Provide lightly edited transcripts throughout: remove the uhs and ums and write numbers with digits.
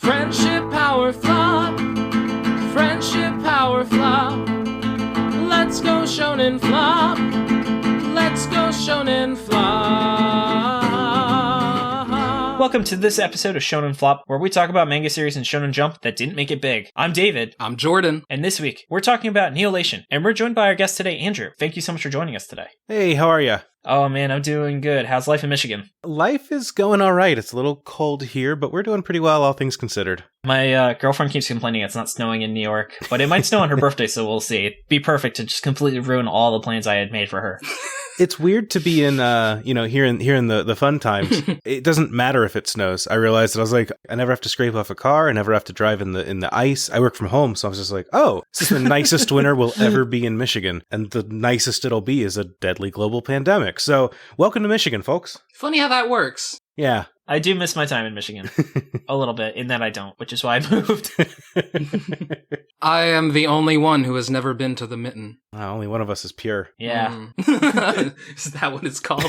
Friendship power flop. Friendship power flop. Let's go Shonen flop. Let's go Shonen flop. Welcome to this episode of Shonen Flop, where we talk about manga series and Shonen Jump that didn't make it big. I'm David. I'm Jordan. And this week, we're talking about ne0, and we're joined by our guest today, Andrew. Thank you so much for joining us today. Hey, how are you? Oh man, I'm doing good. How's life in Michigan? Life is going all right. It's a little cold here, but we're doing pretty well, all things considered. My girlfriend keeps complaining it's not snowing in New York, but it might snow on her birthday, so we'll see. It'd be perfect to just completely ruin all the plans I had made for her. It's weird to be in, here in the fun times. It doesn't matter if it snows. I realized that I was like, I never have to scrape off a car. I never have to drive in the ice. I work from home, so I was just like, oh, this is the nicest winter we'll ever be in Michigan, and the nicest it'll be is a deadly global pandemic. So, welcome to Michigan, folks. Funny how that works. Yeah. I do miss my time in Michigan. A little bit, in that I don't, which is why I moved. I am the only one who has never been to the Mitten. Only one of us is pure. Yeah. Is that what it's called?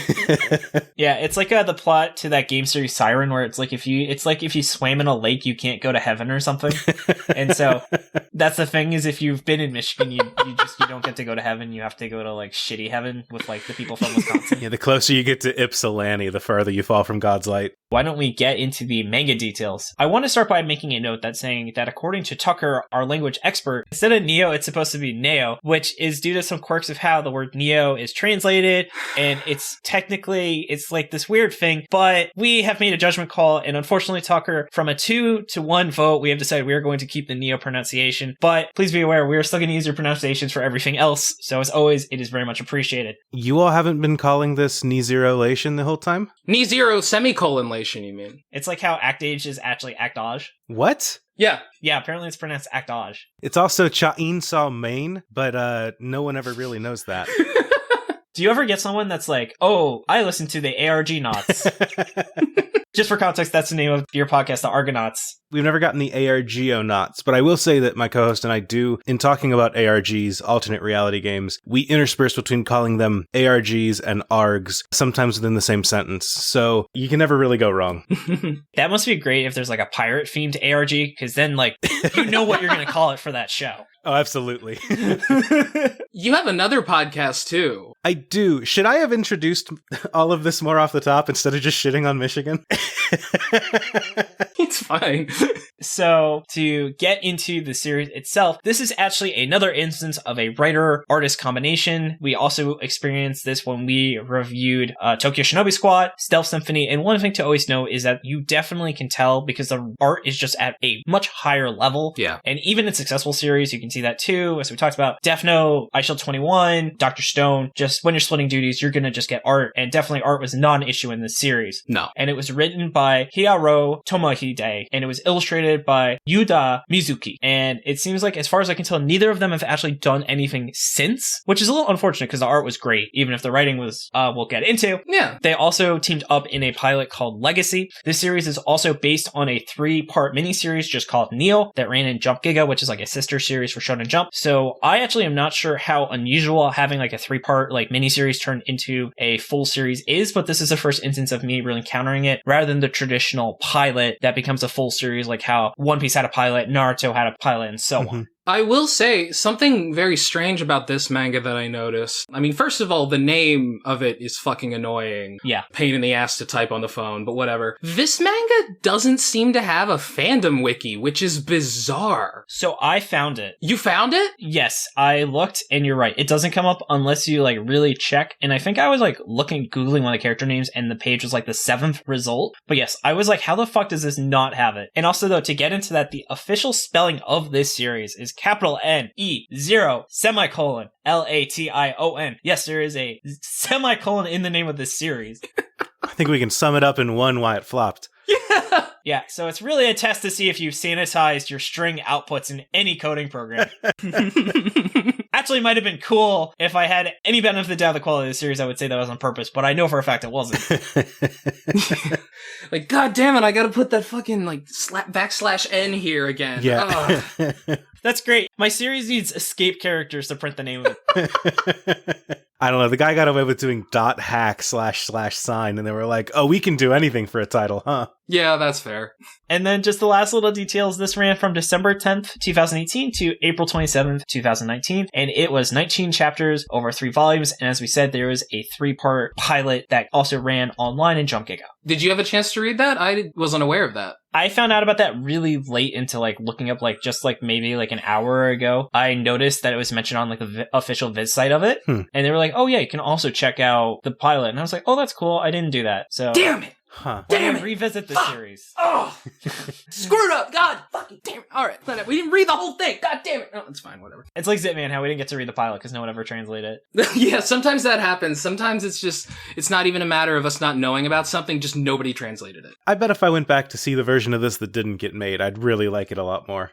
Yeah, it's like the plot to that game series Siren, where it's like if you swam in a lake, you can't go to heaven or something. And so that's the thing, is if you've been in Michigan, you don't get to go to heaven. You have to go to like shitty heaven with like the people from Wisconsin. Yeah, the closer you get to Ypsilanti, the farther you fall from God's light. Why don't we get into the manga details? I want to start by making a note that's saying that according to Tucker, our language expert, instead of ne0, it's supposed to be ne0, which is due to some quirks of how the word ne0 is translated, and it's like this weird thing, but we have made a judgment call, and unfortunately, Tucker, from a 2-1 vote, we have decided we are going to keep the ne0 pronunciation, but please be aware, we are still going to use your pronunciations for everything else, so as always, it is very much appreciated. You all haven't been calling this ne0 lation the whole time? ne0 semicolon lation, you mean? It's like how actage is actually actage. What? Yeah. Yeah, apparently it's pronounced actage. It's also Chain Saw Main, but no one ever really knows that. Do you ever get someone that's like, oh, I listen to the ARGonauts? Just for context, that's the name of your podcast, the ARGonauts. We've never gotten the ARGonauts, but I will say that my co-host and I do, in talking about ARGs, alternate reality games, we intersperse between calling them ARGs and ARGs, sometimes within the same sentence. So you can never really go wrong. That must be great if there's like a pirate-themed ARG, because then like you know what you're going to call it for that show. Oh, absolutely. You have another podcast, too. I do. Should I have introduced all of this more off the top instead of just shitting on Michigan? It's fine. So, to get into the series itself, this is actually another instance of a writer-artist combination. We also experienced this when we reviewed Tokyo Shinobi Squad, Stealth Symphony, and one thing to always know is that you definitely can tell because the art is just at a much higher level. Yeah. And even in successful series, you can see that too. As we talked about, Death Note, iShield 21, Dr. Stone, just when you're splitting duties, you're going to just get art. And definitely art was not an issue in this series. No. And it was written by Hiyaro Tomohide, and it was illustrated by Yuda Mizuki. And it seems like, as far as I can tell, neither of them have actually done anything since, which is a little unfortunate because the art was great, even if the writing was, we'll get into. Yeah. They also teamed up in a pilot called Legacy. This series is also based on a 3-part miniseries just called ne0 that ran in Jump Giga, which is like a sister series for Shonen Jump. So I actually am not sure how unusual having like a 3-part like miniseries turned into a full series is, but this is the first instance of me really encountering it rather than the traditional pilot that becomes a full series, like how One Piece had a pilot, Naruto had a pilot, and so on. I will say something very strange about this manga that I noticed. I mean, first of all, the name of it is fucking annoying. Yeah. Pain in the ass to type on the phone, but whatever. This manga doesn't seem to have a fandom wiki, which is bizarre. So I found it. You found it? Yes, I looked, and you're right. It doesn't come up unless you like really check. And I think I was like Googling one of the character names, and the page was like the 7th result. But yes, I was like, how the fuck does this not have it? And also, though, to get into that, the official spelling of this series is capital N-E-0 semicolon L-A-T-I-O-N. Yes, there is a semicolon in the name of this series. I think we can sum it up in one why it flopped. Yeah. Yeah, so it's really a test to see if you've sanitized your string outputs in any coding program. Actually, it might have been cool if I had any benefit of the doubt of the quality of the series. I would say that was on purpose, but I know for a fact it wasn't. Like, god damn it, I gotta put that fucking, like, \n here again. Yeah. That's great. My series needs escape characters to print the name of it. I don't know. The guy got away with doing .hack//sign, and they were like, "Oh, we can do anything for a title, huh?" Yeah, that's fair. And then just the last little details. This ran from December 10th, 2018 to April 27th, 2019. And it was 19 chapters over 3 volumes. And as we said, there was a 3-part pilot that also ran online in Jump Giga. Did you have a chance to read that? I wasn't aware of that. I found out about that really late into like looking up like just like maybe like an hour ago. I noticed that it was mentioned on like the official Viz site of it. And they were like, oh yeah, you can also check out the pilot. And I was like, oh, that's cool. I didn't do that. So damn it. Huh. Damn it! Revisit the series. Oh! Screwed up! God fucking damn it! Alright, we didn't read the whole thing! God damn it! No, it's fine, whatever. It's like Zipman, how we didn't get to read the pilot because no one ever translated it. Yeah, sometimes that happens. Sometimes it's not even a matter of us not knowing about something, just nobody translated it. I bet if I went back to see the version of this that didn't get made, I'd really like it a lot more.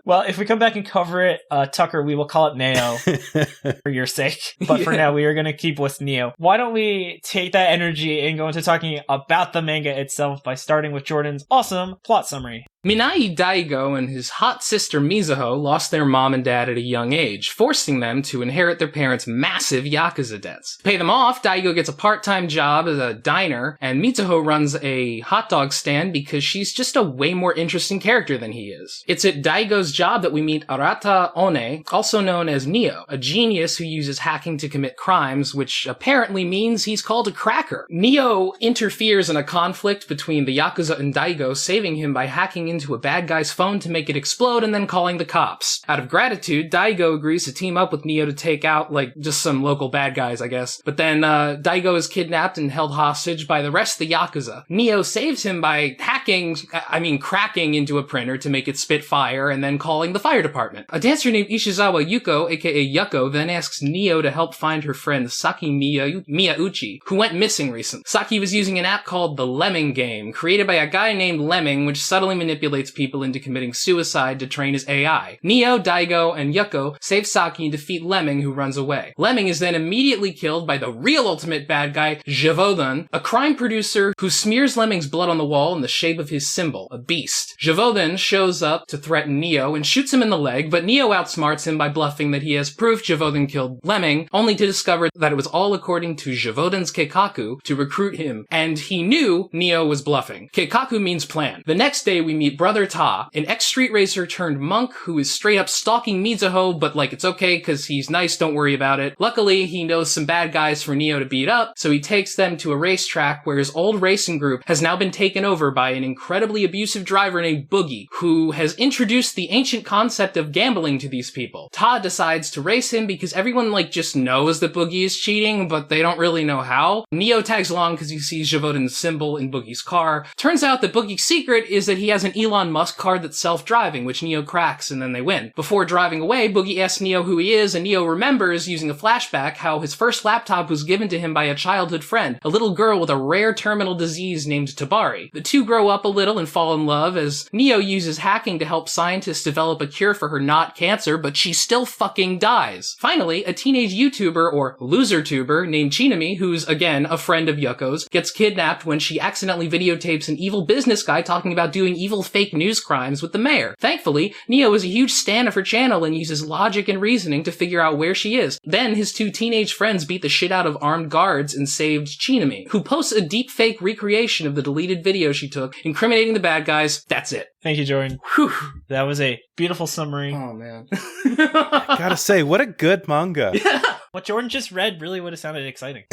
Well, if we come back and cover it, Tucker, we will call it ne0 for your sake. But for now, we are going to keep with ne0. Why don't we take that energy and go into talking about the manga itself by starting with Jordan's awesome plot summary. Minai Daigo and his hot sister Mizuho lost their mom and dad at a young age, forcing them to inherit their parents' massive Yakuza debts. To pay them off, Daigo gets a part-time job at a diner, and Mizuho runs a hot dog stand because she's just a way more interesting character than he is. It's at Daigo's job that we meet Arata One, also known as ne0, a genius who uses hacking to commit crimes, which apparently means he's called a cracker. ne0 interferes in a conflict between the Yakuza and Daigo, saving him by hacking into a bad guy's phone to make it explode and then calling the cops. Out of gratitude, Daigo agrees to team up with ne0 to take out, like, just some local bad guys, I guess. But then, Daigo is kidnapped and held hostage by the rest of the Yakuza. ne0 saves him by cracking into a printer to make it spit fire and then calling the fire department. A dancer named Ishizawa Yuko, aka Yuko, then asks ne0 to help find her friend Saki Miyauchi, who went missing recently. Saki was using an app called the Lemming Game, created by a guy named Lemming, which subtly manipulates people into committing suicide to train his AI. ne0, Daigo, and Yuko save Saki and defeat Lemming, who runs away. Lemming is then immediately killed by the real ultimate bad guy, Javoden, a crime producer who smears Lemming's blood on the wall in the shape of his symbol, a beast. Javoden shows up to threaten ne0 and shoots him in the leg, but ne0 outsmarts him by bluffing that he has proof Javoden killed Lemming, only to discover that it was all according to Javoden's keikaku to recruit him, and he knew ne0 was bluffing. Keikaku means plan. The next day we meet Brother Ta, an ex-street racer turned monk who is straight up stalking Mizuho, but like it's okay because he's nice, don't worry about it. Luckily, he knows some bad guys for ne0 to beat up, so he takes them to a racetrack where his old racing group has now been taken over by an incredibly abusive driver named Boogie, who has introduced the ancient concept of gambling to these people. Ta decides to race him because everyone just knows that Boogie is cheating, but they don't really know how. ne0 tags along because he sees Javoden's symbol in Boogie's car. Turns out that Boogie's secret is that he has an Elon Musk car that's self-driving, which ne0 cracks and then they win. Before driving away, Boogie asks ne0 who he is, and ne0 remembers, using a flashback, how his first laptop was given to him by a childhood friend, a little girl with a rare terminal disease named Tabari. The two grow up a little and fall in love as ne0 uses hacking to help scientists develop a cure for her not cancer, but she still fucking dies. Finally, a teenage YouTuber, or loser-tuber, named Chinami, who's, again, a friend of Yuko's, gets kidnapped when she accidentally videotapes an evil business guy talking about doing evil fake news crimes with the mayor. Thankfully, ne0 is a huge stan of her channel and uses logic and reasoning to figure out where she is. Then his two teenage friends beat the shit out of armed guards and saved Chinami, who posts a deep fake recreation of the deleted video she took, incriminating the bad guys. That's it. Thank you, Jordan. Whew. That was a beautiful summary. Oh, man. Gotta say, what a good manga. Yeah. What Jordan just read really would have sounded exciting.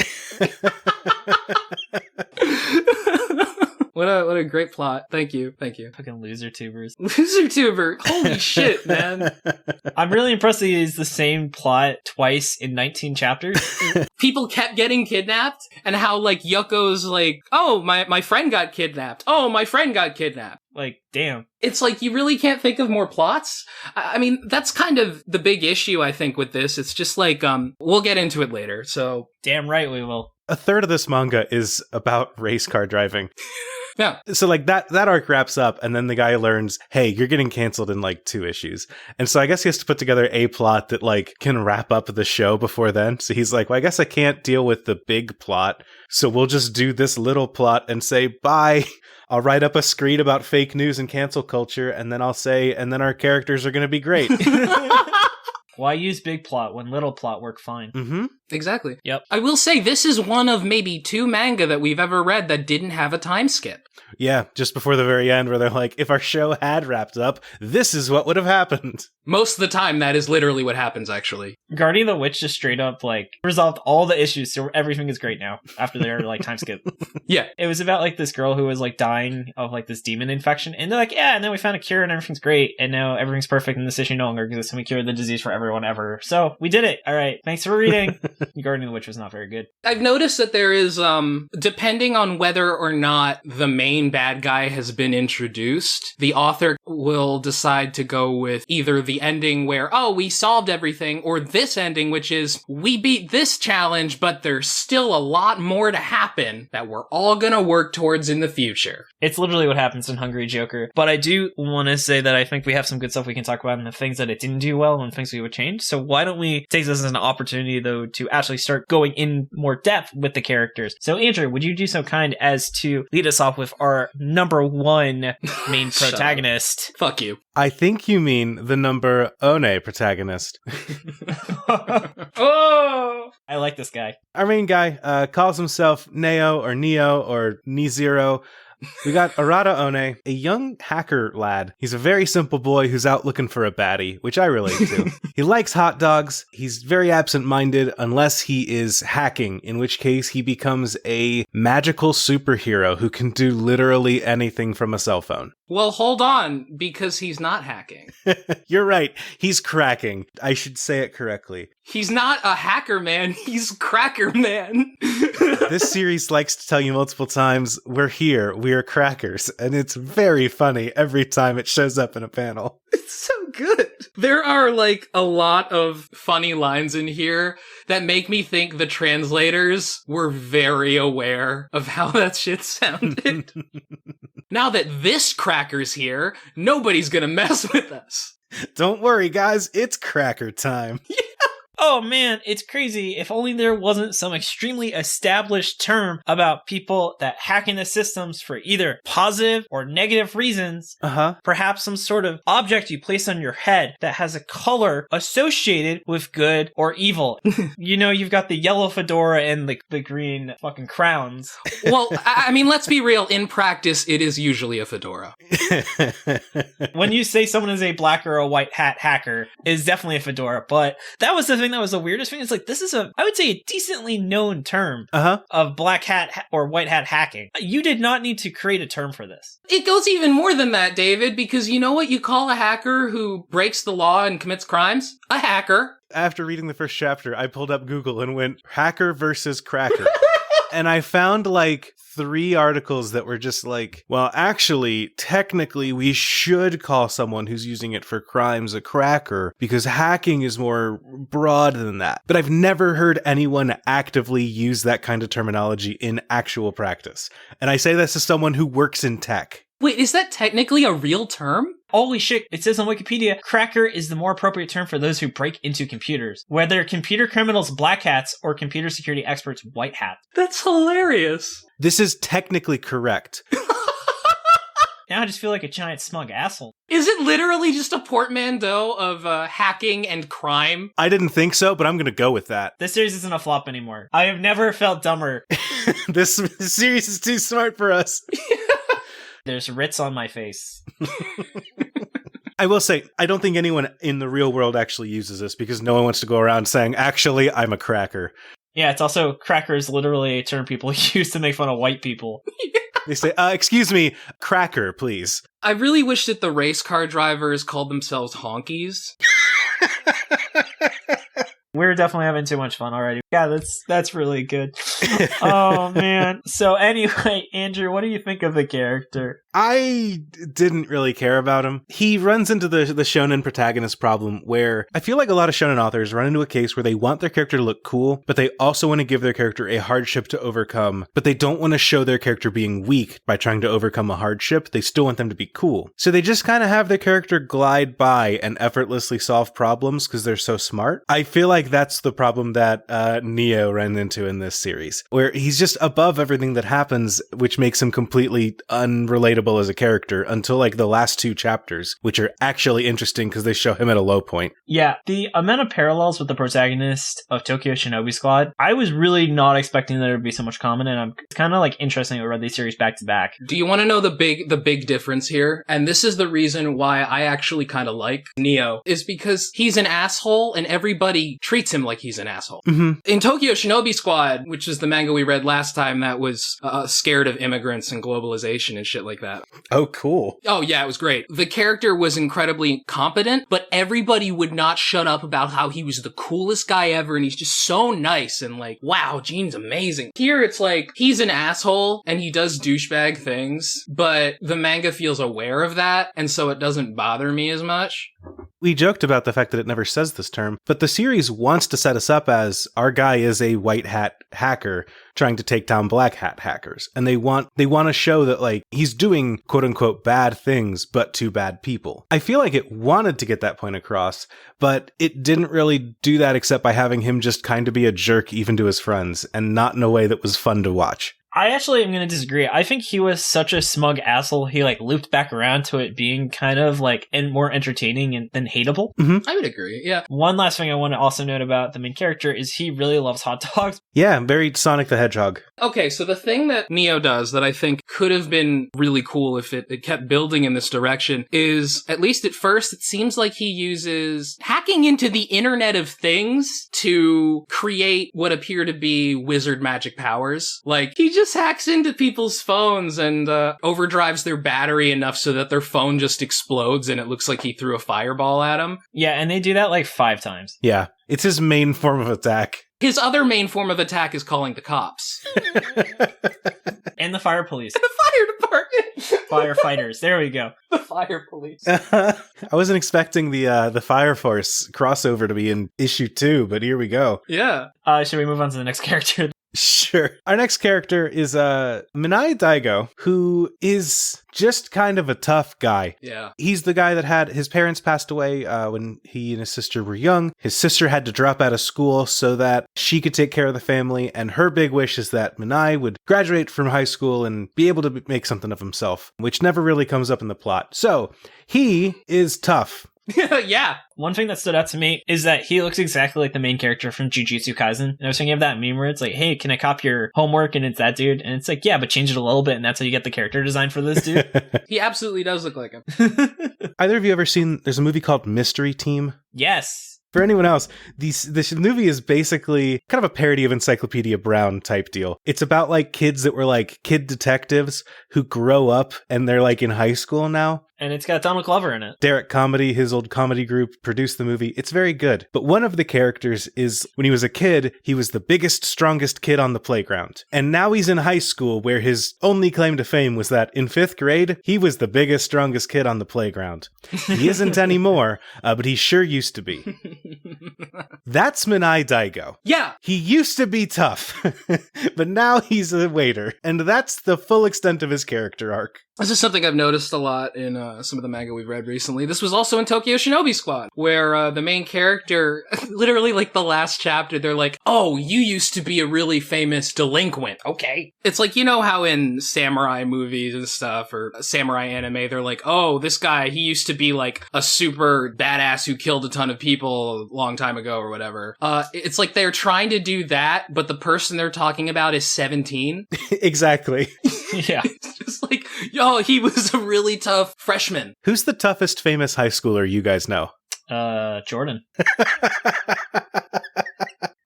What a great plot. Thank you. Fucking loser tubers. Loser tuber. Holy shit, man. I'm really impressed that it's the same plot twice in 19 chapters. People kept getting kidnapped, and how, Yuko's oh, my friend got kidnapped. Oh, my friend got kidnapped. Damn. It's you really can't think of more plots? I mean, that's kind of the big issue, I think, with this. It's just we'll get into it later, so. Damn right we will. A third of this manga is about race car driving. Yeah. So that arc wraps up, and then the guy learns, hey, you're getting canceled in 2 issues. And so I guess he has to put together a plot that can wrap up the show before then. So he's like, well, I guess I can't deal with the big plot. So we'll just do this little plot and say bye. I'll write up a screed about fake news and cancel culture, and then I'll say, and then our characters are going to be great. Why use big plot when little plot work fine? Mm-hmm. Exactly. Yep. I will say this is one of maybe 2 manga that we've ever read that didn't have a time skip. Yeah, just before the very end where they're like, if our show had wrapped up, this is what would have happened. Most of the time, that is literally what happens, actually. Guardian of the Witch just straight up, like, resolved all the issues, so everything is great now, after their, like, time skip. Yeah. It was about, like, this girl who was, like, dying of, like, this demon infection, and they're like, yeah, and then we found a cure, and everything's great, and now everything's perfect, and this issue no longer exists, and we cured the disease for everyone ever. So, we did it! Alright, thanks for reading! Guardian of the Witch was not very good. I've noticed that there is, depending on whether or not the main bad guy has been introduced, the author will decide to go with either the ending where, oh, we solved everything, or this ending, which is, we beat this challenge, but there's still a lot more to happen that we're all gonna work towards in the future. It's literally what happens in Hungry Joker. But I do want to say that I think we have some good stuff we can talk about and the things that it didn't do well and things we would change. So why don't we take this as an opportunity, though, to actually start going in more depth with the characters. So Andrew, would you do so kind as to lead us off with our number 1 main protagonist? Fuck you. I think you mean the number one protagonist. Oh! I like this guy. Our main guy calls himself ne0 or ne0 or ne0. We got Arata One, a young hacker lad. He's a very simple boy who's out looking for a baddie, which I relate to. He likes hot dogs. He's very absent-minded unless he is hacking, in which case he becomes a magical superhero who can do literally anything from a cell phone. Well, hold on, because he's not hacking. You're right. He's cracking. I should say it correctly. He's not a hacker man, he's Cracker Man. This series likes to tell you multiple times, we're here, we are crackers, and it's very funny every time it shows up in a panel. It's so good. There are, like, a lot of funny lines in here that make me think the translators were very aware of how that shit sounded. Now that this cracker's here, nobody's gonna mess with us. Don't worry, guys, it's cracker time. Oh man, it's crazy. If only there wasn't some extremely established term about people that hack into systems for either positive or negative reasons. Perhaps some sort of object you place on your head that has a color associated with good or evil. You know, you've got the yellow fedora and the green fucking crowns. Well, I mean, let's be real. In practice, it is usually a fedora. When you say someone is a black or a white hat hacker, it's definitely a fedora. But that was the thing that was the weirdest thing. It's like, this is I would say, a decently known term of black hat or white hat hacking. You did not need to create a term for this. It goes even more than that, David, because you know what you call a hacker who breaks the law and commits crimes? A hacker. After reading the first chapter, I pulled up Google and went, hacker versus cracker. And I found like 3 articles that were just like, well, actually, technically, we should call someone who's using it for crimes a cracker because hacking is more broad than that. But I've never heard anyone actively use that kind of terminology in actual practice. And I say this as someone who works in tech. Wait, is that technically a real term? Holy shit, it says on Wikipedia, cracker is the more appropriate term for those who break into computers. Whether computer criminals black hats or computer security experts white hats. That's hilarious. This is technically correct. Now I just feel like a giant smug asshole. Is it literally just a portmanteau of hacking and crime? I didn't think so, but I'm going to go with that. This series isn't a flop anymore. I have never felt dumber. This series is too smart for us. There's Ritz on my face. I will say, I don't think anyone in the real world actually uses this because no one wants to go around saying, actually, I'm a cracker. Yeah, it's also, cracker is literally a term people use to make fun of white people. They say, excuse me, cracker, please. I really wish that the race car drivers called themselves honkies. We're definitely having too much fun already. Yeah, that's really good. Oh, man. So anyway, Andrew, what do you think of the character? I didn't really care about him. He runs into the shonen protagonist problem where I feel like a lot of shonen authors run into a case where they want their character to look cool, but they also want to give their character a hardship to overcome, but they don't want to show their character being weak by trying to overcome a hardship. They still want them to be cool. So they just kind of have their character glide by and effortlessly solve problems because they're so smart. I feel like like that's the problem that ne0 ran into in this series, where he's just above everything that happens, which makes him completely unrelatable as a character until like the last 2 chapters, which are actually interesting because they show him at a low point. Yeah, the amount of parallels with the protagonist of Tokyo Shinobi Squad, I was really not expecting there to be so much common, and it's kind of like interesting to read these series back to back. Do you want to know the big difference here? And this is the reason why I actually kind of like ne0, is because he's an asshole and everybody treats him like he's an asshole. Mm-hmm. In Tokyo Shinobi Squad, which is the manga we read last time that was scared of immigrants and globalization and shit like that. Oh, cool. Oh, yeah, it was great. The character was incredibly competent, but everybody would not shut up about how he was the coolest guy ever, and he's just so nice, and like, wow, Gene's amazing. Here, it's like, he's an asshole, and he does douchebag things, but the manga feels aware of that, and so it doesn't bother me as much. We joked about the fact that it never says this term, but the series wants to set us up as our guy is a white hat hacker trying to take down black hat hackers. And they want to show that like he's doing quote unquote bad things, but to bad people. I feel like it wanted to get that point across, but it didn't really do that except by having him just kind of be a jerk even to his friends, and not in a way that was fun to watch. I actually am going to disagree. I think he was such a smug asshole, he like looped back around to it being kind of like and more entertaining than hateable. Mm-hmm. I would agree, yeah. One last thing I want to also note about the main character is he really loves hot dogs. Yeah, very Sonic the Hedgehog. Okay, so the thing that ne0 does that I think could have been really cool if it kept building in this direction is, at least at first, it seems like he uses hacking into the Internet of Things to create what appear to be wizard magic powers. Like, he just hacks into people's phones and overdrives their battery enough so that their phone just explodes and it looks like he threw a fireball at them. Yeah, and they do that like 5 times. Yeah, it's his main form of attack. His other main form of attack is calling the cops. And the fire police. The fire department. Firefighters. There we go. The fire police. I wasn't expecting the Fire Force crossover to be in issue 2, but here we go. Yeah. Should we move on to the next character? Sure. Our next character is Daigo, who is just kind of a tough guy. Yeah. He's the guy that had his parents passed away when he and his sister were young. His sister had to drop out of school so that she could take care of the family, and her big wish is that Minai would graduate from high school and be able to make something of himself, which never really comes up in the plot. So, he is tough. Yeah. One thing that stood out to me is that he looks exactly like the main character from Jujutsu Kaisen. And I was thinking of that meme where it's like, hey, can I copy your homework? And it's that dude. And it's like, yeah, but change it a little bit. And that's how you get the character design for this dude. He absolutely does look like him. Either of you ever seen, there's a movie called Mystery Team? Yes. For anyone else, this movie is basically kind of a parody of Encyclopedia Brown type deal. It's about like kids that were like kid detectives who grow up and they're like in high school now. And it's got Donald Glover in it. Derek Comedy, his old comedy group, produced the movie. It's very good. But one of the characters is, when he was a kid, he was the biggest, strongest kid on the playground. And now he's in high school, where his only claim to fame was that in 5th grade, he was the biggest, strongest kid on the playground. He isn't anymore, but he sure used to be. That's Daigo. Yeah. He used to be tough, but now he's a waiter. And that's the full extent of his character arc. This is something I've noticed a lot in some of the manga we've read recently. This was also in Tokyo Shinobi Squad, where the main character, literally like the last chapter, they're like, oh, you used to be a really famous delinquent. Okay. It's like, you know how in samurai movies and stuff, or samurai anime, they're like, oh, this guy, he used to be like a super badass who killed a ton of people a long time ago or whatever. It's like they're trying to do that, but the person they're talking about is 17. Exactly. Yeah. It's just like, yo, he was a really tough freshman. Who's the toughest famous high schooler you guys know? Jordan.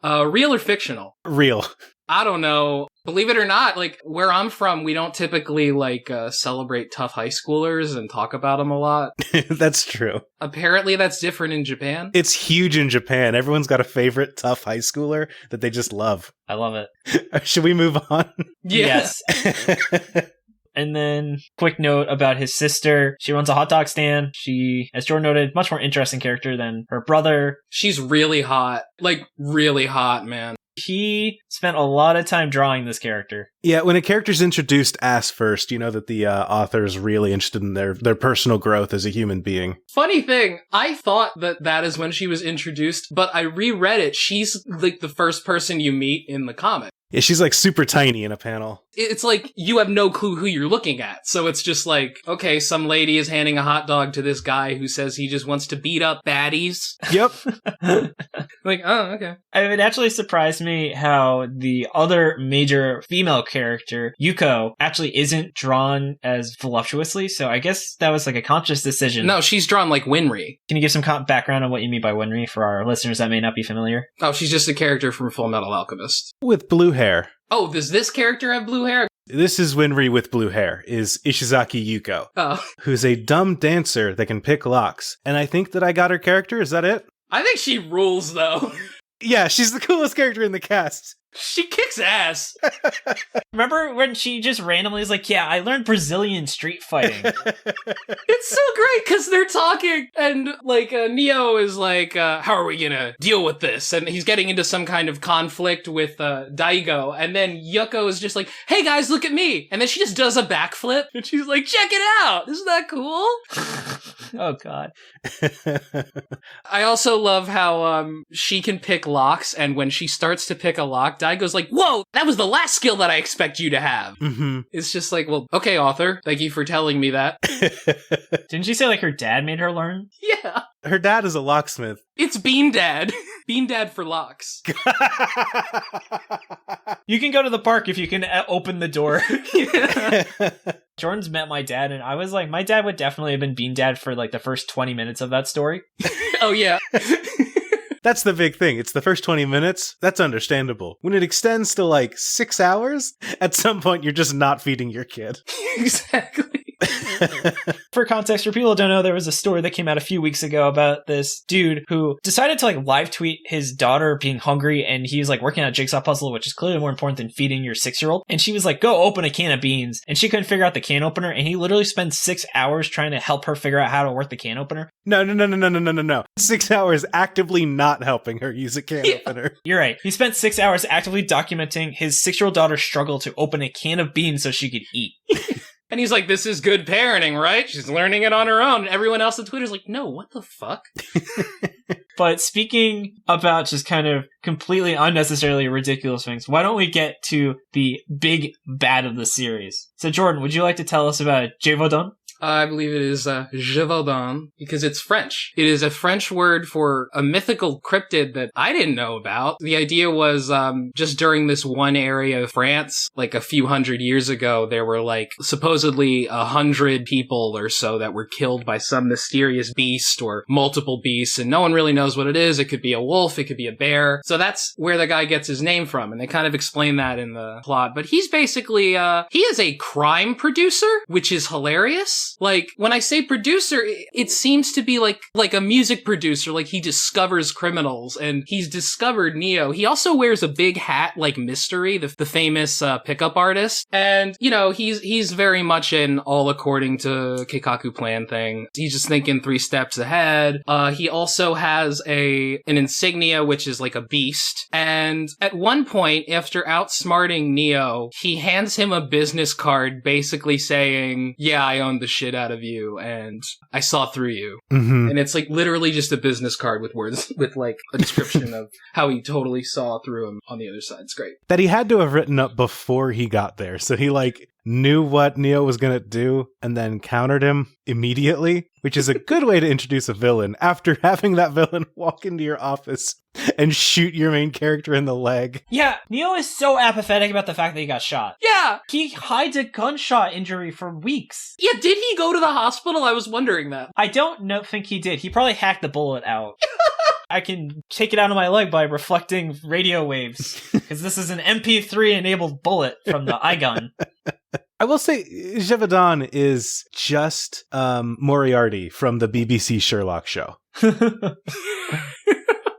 Real or fictional? Real. I don't know. Believe it or not, like, where I'm from, we don't typically, like, celebrate tough high schoolers and talk about them a lot. That's true. Apparently that's different in Japan. It's huge in Japan. Everyone's got a favorite tough high schooler that they just love. I love it. Should we move on? Yeah. Yes. And then, quick note about his sister. She runs a hot dog stand. She, as Jordan noted, much more interesting character than her brother. She's really hot. Like, really hot, man. He spent a lot of time drawing this character. Yeah, when a character's introduced ass first, you know that the author is really interested in their personal growth as a human being. Funny thing, I thought that is when she was introduced, but I reread it. She's like the first person you meet in the comic. Yeah, she's like super tiny in a panel. It's like you have no clue who you're looking at. So it's just like, okay, some lady is handing a hot dog to this guy who says he just wants to beat up baddies. Yep. Like, oh, okay. It actually surprised me how the other major female character, Yuko, actually isn't drawn as voluptuously. So I guess that was like a conscious decision. No, she's drawn like Winry. Can you give some background on what you mean by Winry for our listeners that may not be familiar? Oh, she's just a character from Full Metal Alchemist. With blue hair. Oh, does this character have blue hair? This is Winry with blue hair, is Ishizaki Yuko, who's a dumb dancer that can pick locks. And I think that I got her character. Is that it? I think she rules, though. Yeah, she's the coolest character in the cast. She kicks ass. Remember when she just randomly is like, yeah, I learned Brazilian street fighting. It's so great because they're talking and like ne0 is like, how are we gonna deal with this? And he's getting into some kind of conflict with Daigo. And then Yuko is just like, hey guys, look at me. And then she just does a backflip and she's like, check it out. Isn't that cool? Oh, God. I also love how she can pick locks. And when she starts to pick a lock, Daigo's like, whoa, that was the last skill that I expect you to have. Mm-hmm. It's just like, well, okay, author, thank you for telling me that. Didn't she say like her dad made her learn? Yeah. Her dad is a locksmith. It's Bean Dad. Bean Dad for locks. You can go to the park if you can open the door. Yeah. Jordan's met my dad, and I was like, my dad would definitely have been Bean Dad for like the first 20 minutes of that story. Oh, yeah. That's the big thing. It's the first 20 minutes. That's understandable. When it extends to like 6 hours, at some point you're just not feeding your kid. Exactly. For context, for people who don't know, there was a story that came out a few weeks ago about this dude who decided to like live tweet his daughter being hungry, and he was like working on a jigsaw puzzle, which is clearly more important than feeding your 6-year-old. And she was like, go open a can of beans. And she couldn't figure out the can opener. And he literally spent 6 hours trying to help her figure out how to work the can opener. No. 6 hours actively not helping her use a can opener. You're right. He spent 6 hours actively documenting his 6-year-old daughter's struggle to open a can of beans so she could eat. And he's like, this is good parenting, right? She's learning it on her own. And everyone else on Twitter's like, no, what the fuck? But speaking about just kind of completely unnecessarily ridiculous things, why don't we get to the big bad of the series? So Jordan, would you like to tell us about Gévaudan? I believe it is Gévaudan, because it's French. It is a French word for a mythical cryptid that I didn't know about. The idea was just during this one area of France, like a few hundred years ago, there were like supposedly 100 people or so that were killed by some mysterious beast or multiple beasts, and no one really knows what it is. It could be a wolf, it could be a bear. So that's where the guy gets his name from, and they kind of explain that in the plot. But he's basically, he is a crime producer, which is hilarious. Like, when I say producer, it seems to be like a music producer, like he discovers criminals, and he's discovered ne0. He also wears a big hat like Mystery, the famous pickup artist, and, you know, he's very much an all according to Keikaku plan thing. He's just thinking 3 steps ahead. He also has an insignia, which is like a beast, and at one point, after outsmarting ne0, he hands him a business card basically saying, yeah, I own the shit out of you, and I saw through you. Mm-hmm. And it's like literally just a business card with words, with like a description of how he totally saw through him on the other side. It's great. That he had to have written up before he got there. So he like knew what ne0 was going to do and then countered him immediately, which is a good way to introduce a villain after having that villain walk into your office and shoot your main character in the leg. Yeah, ne0 is so apathetic about the fact that he got shot. Yeah! He hides a gunshot injury for weeks. Yeah, did he go to the hospital? I was wondering that. I don't think he did. He probably hacked the bullet out. I can take it out of my leg by reflecting radio waves, because this is an MP3-enabled bullet from the iGun. I will say, Gévaudan is just Moriarty from the BBC Sherlock show.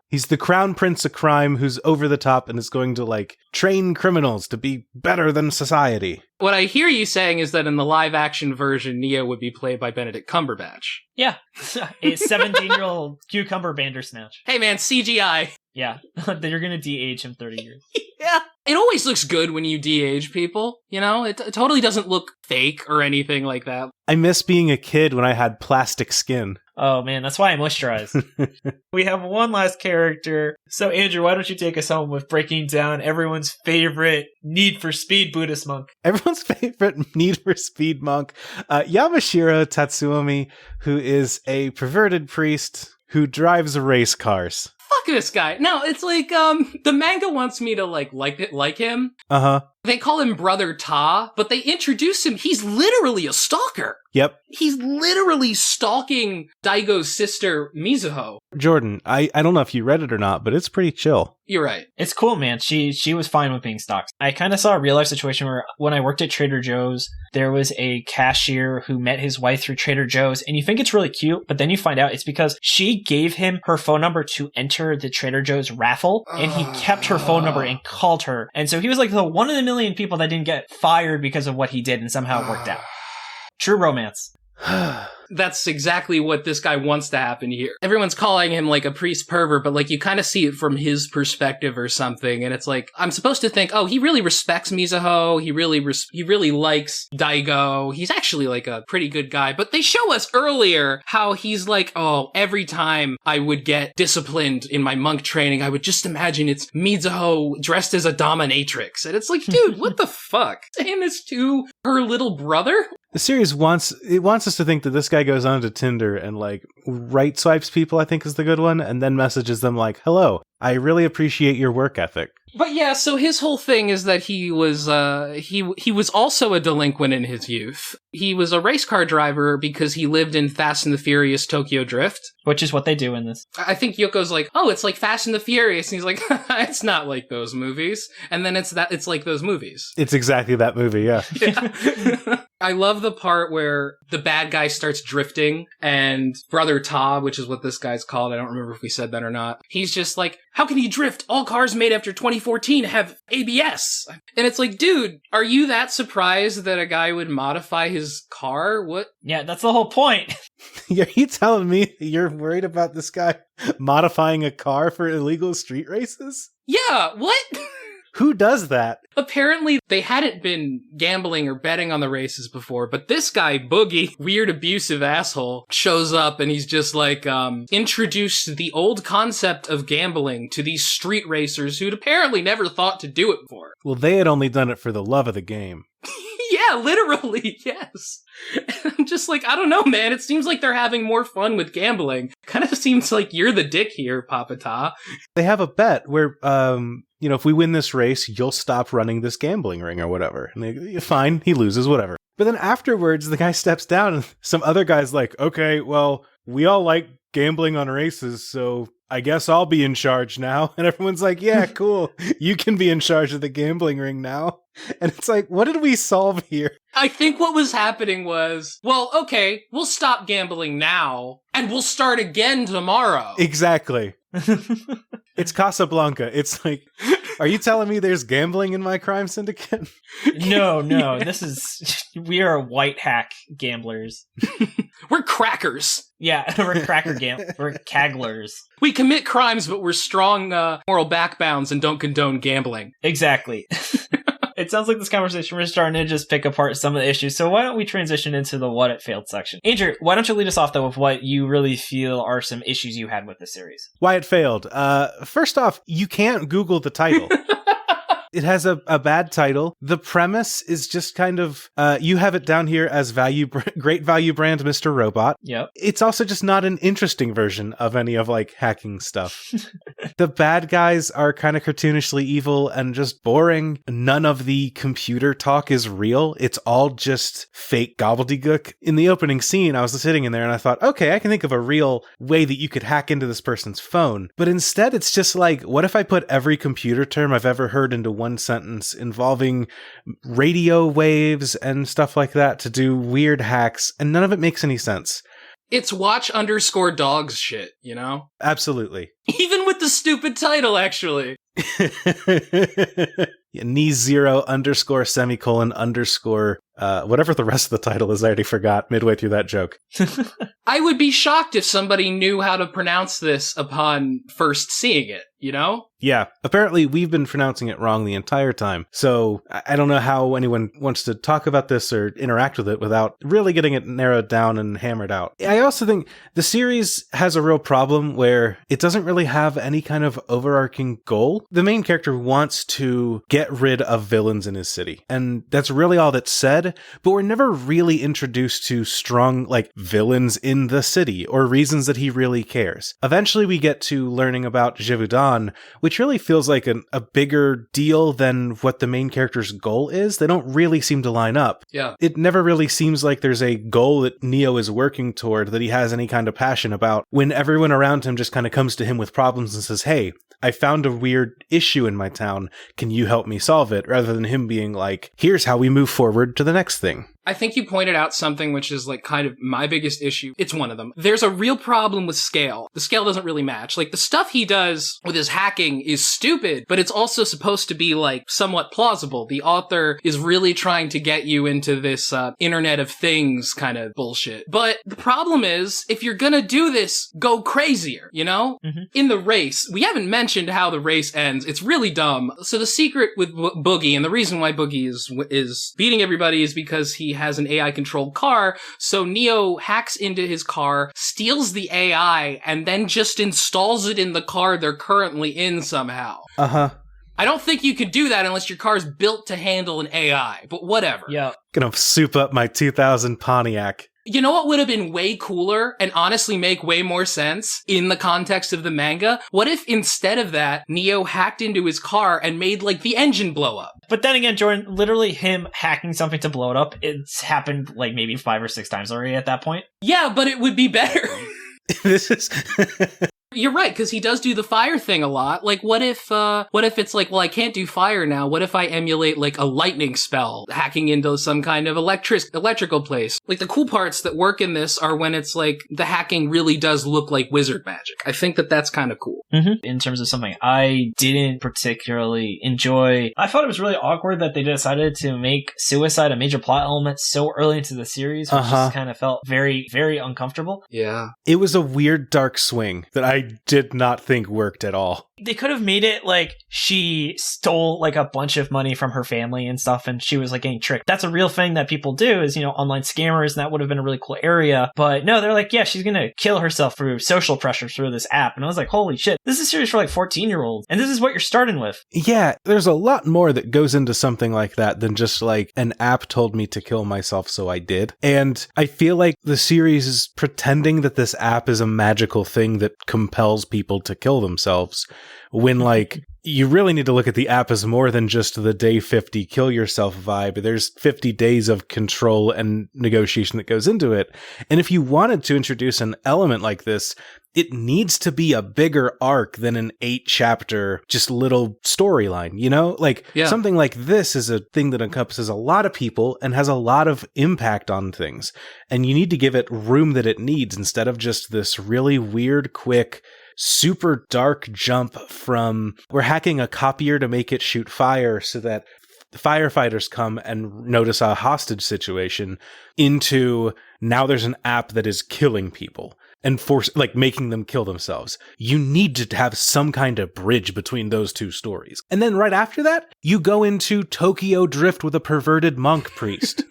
He's the crown prince of crime who's over the top and is going to, like, train criminals to be better than society. What I hear you saying is that in the live-action version, ne0 would be played by Benedict Cumberbatch. Yeah. A 17-year-old cucumber bandersnatch. Hey man, CGI. Yeah. They're gonna de-age him 30 years. Yeah. It always looks good when you de-age people, you know? It totally doesn't look fake or anything like that. I miss being a kid when I had plastic skin. Oh man, that's why I moisturize. We have one last character. So Andrew, why don't you take us home with breaking down everyone's favorite Need for Speed Buddhist monk? Everyone's favorite Need for Speed monk, Yamashiro Tatsuomi, who is a perverted priest who drives race cars. Fuck this guy. No, it's like, the manga wants me to like him. Uh-huh. They call him Brother Ta, but they introduce him. He's literally a stalker. Yep. He's literally stalking Daigo's sister, Mizuho. Jordan, I don't know if you read it or not, but it's pretty chill. You're right. It's cool, man. She was fine with being stalked. I kind of saw a real life situation where when I worked at Trader Joe's, there was a cashier who met his wife through Trader Joe's, and you think it's really cute, but then you find out it's because she gave him her phone number to enter the Trader Joe's raffle, and he kept her phone number and called her. And so he was like the one in a million people that didn't get fired because of what he did, and somehow it worked out. True romance. That's exactly what this guy wants to happen here. Everyone's calling him like a priest pervert, but like you kind of see it from his perspective or something. And it's like, I'm supposed to think, oh, he really respects Mizuho. He really likes Daigo. He's actually like a pretty good guy. But they show us earlier how he's like, oh, every time I would get disciplined in my monk training, I would just imagine it's Mizuho dressed as a dominatrix. And it's like, dude, what the fuck? Saying this to her little brother? The series wants us to think that this guy goes onto Tinder and like right swipes people, I think is the good one, and then messages them like, hello, I really appreciate your work ethic. But yeah, so his whole thing is that he was also a delinquent in his youth. He was a race car driver because he lived in Fast and the Furious Tokyo Drift. Which is what they do in this. I think Yoko's like, oh, it's like Fast and the Furious. And he's like, it's not like those movies. And then it's like those movies. It's exactly that movie, yeah. Yeah. I love the part where the bad guy starts drifting and Brother Ta, which is what this guy's called, I don't remember if we said that or not, he's just like, how can he drift? All cars made after 2014 have ABS. And it's like, dude, are you that surprised that a guy would modify his car? What? Yeah, that's the whole point. Are you telling me you're worried about this guy modifying a car for illegal street races? Yeah, what? Who does that? Apparently, they hadn't been gambling or betting on the races before, but this guy, Boogie, weird abusive asshole, shows up and he's just like, introduced the old concept of gambling to these street racers who'd apparently never thought to do it before. Well, they had only done it for the love of the game. Yeah, literally, yes. And I'm just like, I don't know, man. It seems like they're having more fun with gambling. Kind of seems like you're the dick here, Papa Ta. They have a bet where, if we win this race, you'll stop running this gambling ring or whatever. And they, fine, he loses, whatever. But then afterwards, the guy steps down and some other guy's like, okay, well, we all like gambling on races, so I guess I'll be in charge now. And everyone's like, yeah, cool. You can be in charge of the gambling ring now. And it's like, what did we solve here? I think what was happening was, well, okay, we'll stop gambling now and we'll start again tomorrow. Exactly. It's Casablanca. It's like, are you telling me there's gambling in my crime syndicate? No, we are white hack gamblers. We're crackers. Yeah, we're we're cagglers. We commit crimes, but we're strong moral backbounds and don't condone gambling. Exactly. It sounds like this conversation we're starting to just pick apart some of the issues. So why don't we transition into the what it failed section? Andrew, why don't you lead us off though with what you really feel are some issues you had with the series? Why it failed. First off, you can't Google the title. It has a bad title. The premise is just kind of, you have it down here as great value brand Mr. Robot. Yep. It's also just not an interesting version of any of like hacking stuff. The bad guys are kind of cartoonishly evil and just boring. None of the computer talk is real. It's all just fake gobbledygook. In the opening scene, I was sitting in there and I thought, okay, I can think of a real way that you could hack into this person's phone. But instead, it's just like, what if I put every computer term I've ever heard into one sentence involving radio waves and stuff like that to do weird hacks, and none of it makes any sense. It's watch_dogs shit, you know? Absolutely. Even with the stupid title, actually. Yeah, ne0 underscore semicolon underscore whatever the rest of the title is. I already forgot midway through that joke. I would be shocked if somebody knew how to pronounce this upon first seeing it, you know? Yeah, apparently we've been pronouncing it wrong the entire time. So I don't know how anyone wants to talk about this or interact with it without really getting it narrowed down and hammered out. I also think the series has a real problem where it doesn't really have any kind of overarching goal. The main character wants to get rid of villains in his city, and that's really all that's said, but we're never really introduced to strong, like, villains in the city or reasons that he really cares. Eventually we get to learning about Gévaudan, which really feels like a bigger deal than what the main character's goal is. They don't really seem to line up. Yeah. It never really seems like there's a goal that ne0 is working toward, that he has any kind of passion about, when everyone around him just kind of comes to him with problems and says, hey, I found a weird issue in my town. Can you help me solve it? Rather than him being like, here's how we move forward to the next thing. I think you pointed out something which is like kind of my biggest issue. It's one of them. There's a real problem with scale. The scale doesn't really match. Like, the stuff he does with his hacking is stupid, but it's also supposed to be like somewhat plausible. The author is really trying to get you into this Internet of Things kind of bullshit. But the problem is, if you're gonna do this, go crazier, you know? Mm-hmm. In the race, we haven't mentioned how the race ends. It's really dumb. So the secret with Boogie, and the reason why Boogie is beating everybody, is because he has an AI-controlled car, so ne0 hacks into his car, steals the AI, and then just installs it in the car they're currently in somehow. Uh-huh. I don't think you could do that unless your car's built to handle an AI, but whatever. Yeah. Gonna soup up my 2000 Pontiac. You know what would have been way cooler and honestly make way more sense in the context of the manga? What if instead of that, ne0 hacked into his car and made, like, the engine blow up? But then again, Jordan, literally him hacking something to blow it up, it's happened like maybe 5 or 6 times already at that point. Yeah, but it would be better. This is... You're right, because he does do the fire thing a lot. Like, what if it's like, well, I can't do fire now. What if I emulate, like, a lightning spell, hacking into some kind of electrical place? Like, the cool parts that work in this are when it's like, the hacking really does look like wizard magic. I think that's kind of cool. Mm-hmm. In terms of something I didn't particularly enjoy, I thought it was really awkward that they decided to make suicide a major plot element so early into the series, which just kind of felt very, very uncomfortable. Yeah. It was a weird dark swing that I did not think worked at all. They could have made it like she stole like a bunch of money from her family and stuff, and she was like getting tricked. That's a real thing that people do, is, you know, online scammers, and that would have been a really cool area. But no, they're like, yeah, she's gonna kill herself through social pressure through this app. And I was like, holy shit, this is a series for like 14-year-olds, and this is what you're starting with. Yeah, there's a lot more that goes into something like that than just like an app told me to kill myself, so I did. And I feel like the series is pretending that this app is a magical thing that compels people to kill themselves, when, like, you really need to look at the app as more than just the day 50 kill yourself vibe. There's 50 days of control and negotiation that goes into it. And if you wanted to introduce an element like this, it needs to be a bigger arc than an 8-chapter, just little storyline, you know? Like, something like this is a thing that encompasses a lot of people and has a lot of impact on things. And you need to give it room that it needs, instead of just this really weird, quick, super dark jump from, we're hacking a copier to make it shoot fire so that firefighters come and notice a hostage situation, into now there's an app that is killing people and making them kill themselves. You need to have some kind of bridge between those two stories. And then right after that, you go into Tokyo Drift with a perverted monk priest.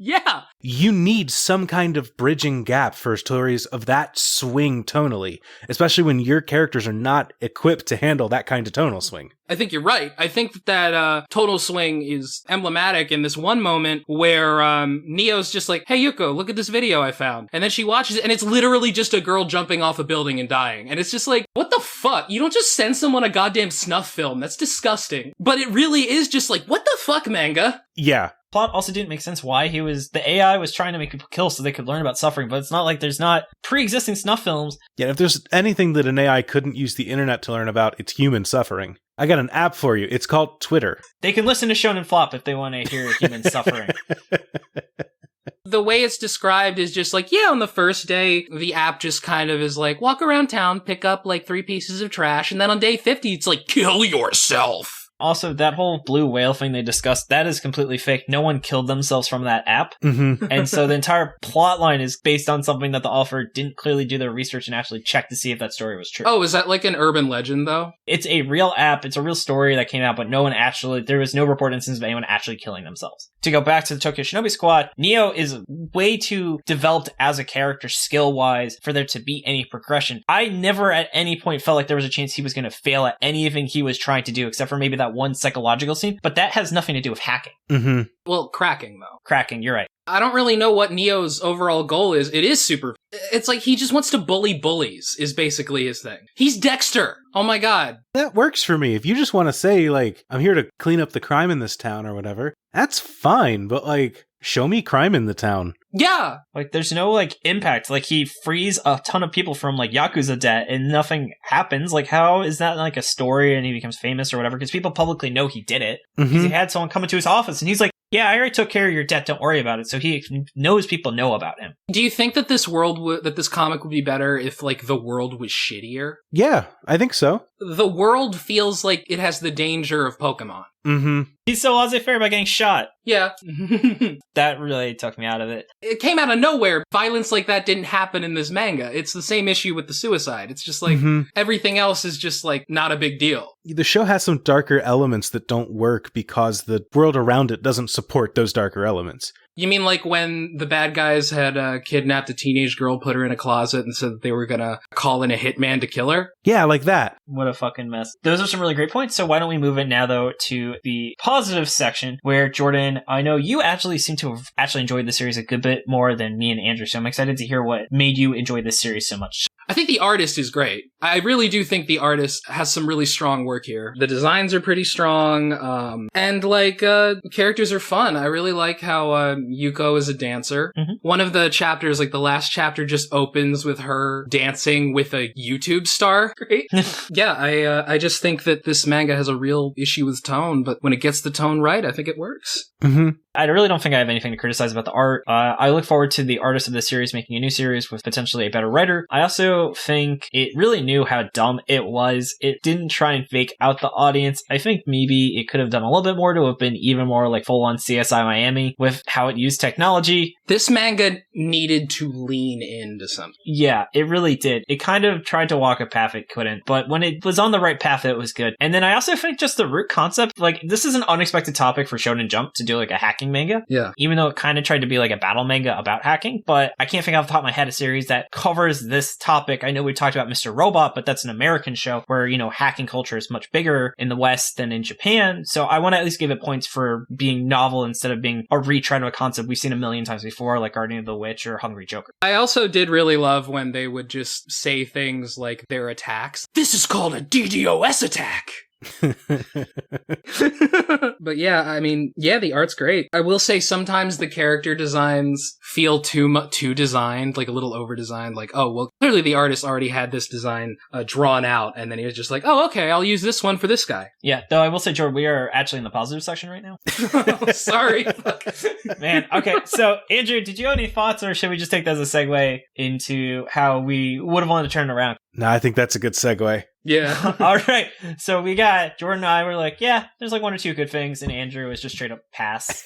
Yeah. You need some kind of bridging gap for stories of that swing tonally, especially when your characters are not equipped to handle that kind of tonal swing. I think you're right. I think that tonal swing is emblematic in this one moment where ne0's just like, hey, Yuko, look at this video I found. And then she watches it, and it's literally just a girl jumping off a building and dying. And it's just like, what the fuck? You don't just send someone a goddamn snuff film. That's disgusting. But it really is just like, what the fuck, manga? Yeah. Plot also didn't make sense why the AI was trying to make people kill so they could learn about suffering, but it's not like there's not pre-existing snuff films. Yeah, if there's anything that an AI couldn't use the internet to learn about, it's human suffering. I got an app for you. It's called Twitter. They can listen to Shonen Flop if they want to hear human suffering. The way it's described is just like, yeah, on the first day, the app just kind of is like, walk around town, pick up like 3 pieces of trash, and then on day 50, it's like, kill yourself. Also, that whole blue whale thing they discussed, that is completely fake. No one killed themselves from that app. Mm-hmm. And so the entire plot line is based on something that the author didn't clearly do their research and actually check to see if that story was true. Oh, is that like an urban legend, though? It's a real app. It's a real story that came out, but there was no reported instance of anyone actually killing themselves. To go back to the Tokyo Shinobi Squad, ne0 is way too developed as a character skill-wise for there to be any progression. I never at any point felt like there was a chance he was going to fail at anything he was trying to do, except for maybe that one psychological scene, but that has nothing to do with hacking. Mm-hmm. Well, cracking, though. Cracking, you're right. I don't really know what ne0's overall goal is. It is super... It's like he just wants to bully bullies, is basically his thing. He's Dexter! Oh my god. That works for me. If you just want to say, like, I'm here to clean up the crime in this town or whatever, that's fine, but, like, show me crime in the town. Yeah! Like, there's no, like, impact. Like, he frees a ton of people from, like, Yakuza debt and nothing happens. Like, how is that, like, a story and he becomes famous or whatever? Because people publicly know he did it. Mm-hmm. He had someone come into his office and he's like, yeah, I already took care of your debt. Don't worry about it. So he knows people know about him. Do you think that this comic would be better if, like, the world was shittier? Yeah, I think so. The world feels like it has the danger of Pokemon. Mm-hmm. He's so laissez-faire by getting shot. Yeah. That really took me out of it. It came out of nowhere. Violence like that didn't happen in this manga. It's the same issue with the suicide. It's just like, everything else is just, like, not a big deal. The show has some darker elements that don't work because the world around it doesn't support those darker elements. You mean like when the bad guys had kidnapped a teenage girl, put her in a closet, and said that they were gonna call in a hitman to kill her? Yeah, like that. What a fucking mess. Those are some really great points. So why don't we move it now, though, to the positive section where, Jordan, I know you actually seem to have actually enjoyed the series a good bit more than me and Andrew, so I'm excited to hear what made you enjoy this series so much. I think the artist is great. I really do think the artist has some really strong work here. The designs are pretty strong, and, like, characters are fun. I really like how Yuko is a dancer. Mm-hmm. One of the chapters, like the last chapter, just opens with her dancing with a YouTube star. Great. Yeah, I just think that this manga has a real issue with tone, but when it gets the tone right, I think it works. Mm-hmm. I really don't think I have anything to criticize about the art. I look forward to the artist of this series making a new series with potentially a better writer. I also think it really knew how dumb it was. It didn't try and fake out the audience. I think maybe it could have done a little bit more to have been even more like full-on CSI Miami with how it used technology. This manga needed to lean into something. Yeah, it really did. It kind of tried to walk a path it couldn't, but when it was on the right path, it was good. And then I also think just the root concept, like, this is an unexpected topic for Shonen Jump to do like a hacking manga. Yeah. Even though it kind of tried to be like a battle manga about hacking, but I can't think off the top of my head a series that covers this topic. I know we talked about Mr. Robot, but that's an American show where, you know, hacking culture is much bigger in the West than in Japan. So I want to at least give it points for being novel instead of being a retread of a concept we've seen a million times before, like Guardian of the Witch or Hungry Joker. I also did really love when they would just say things like their attacks. This is called a DDoS attack. But yeah, I mean, yeah, the art's great. I will say sometimes the character designs feel too designed, like a little over designed. Like, oh, well, clearly the artist already had this design drawn out, and then he was just like, oh, okay, I'll use this one for this guy. Yeah, though I will say, Jordan, we are actually in the positive section right now. Oh, sorry. Man, okay, so Andrew, did you have any thoughts, or should we just take that as a segue into how we would have wanted to turn it around? No, I think that's a good segue. Yeah. All right. So we got Jordan and I were like, yeah, there's like one or two good things. And Andrew was just straight up pass.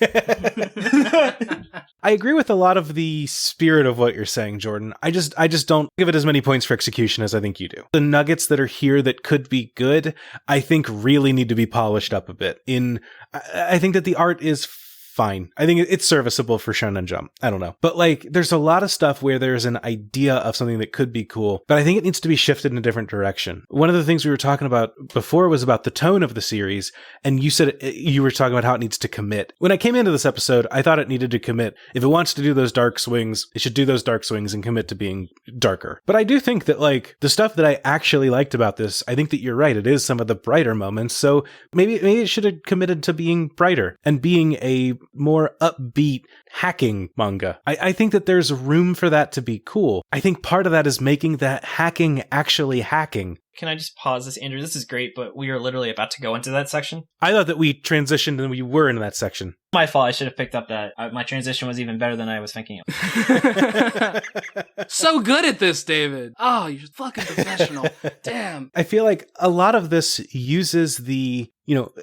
I agree with a lot of the spirit of what you're saying, Jordan. I just don't give it as many points for execution as I think you do. The nuggets that are here that could be good, I think really need to be polished up a bit. I think that the art is fine. I think it's serviceable for Shonen Jump. I don't know. But like, there's a lot of stuff where there's an idea of something that could be cool, but I think it needs to be shifted in a different direction. One of the things we were talking about before was about the tone of the series, and you said you were talking about how it needs to commit. When I came into this episode, I thought it needed to commit. If it wants to do those dark swings, it should do those dark swings and commit to being darker. But I do think that like the stuff that I actually liked about this, I think that you're right. It is some of the brighter moments. So maybe it should have committed to being brighter and being a more upbeat hacking manga. I think that there's room for that to be cool. I think part of that is making that hacking actually hacking. Can I just pause this, Andrew? This is great, but we are literally about to go into that section. I thought that we transitioned and we were in that section. My fault. I should have picked up that. My transition was even better than I was thinking of. So good at this, David. Oh, you're fucking professional. Damn. I feel like a lot of this uses the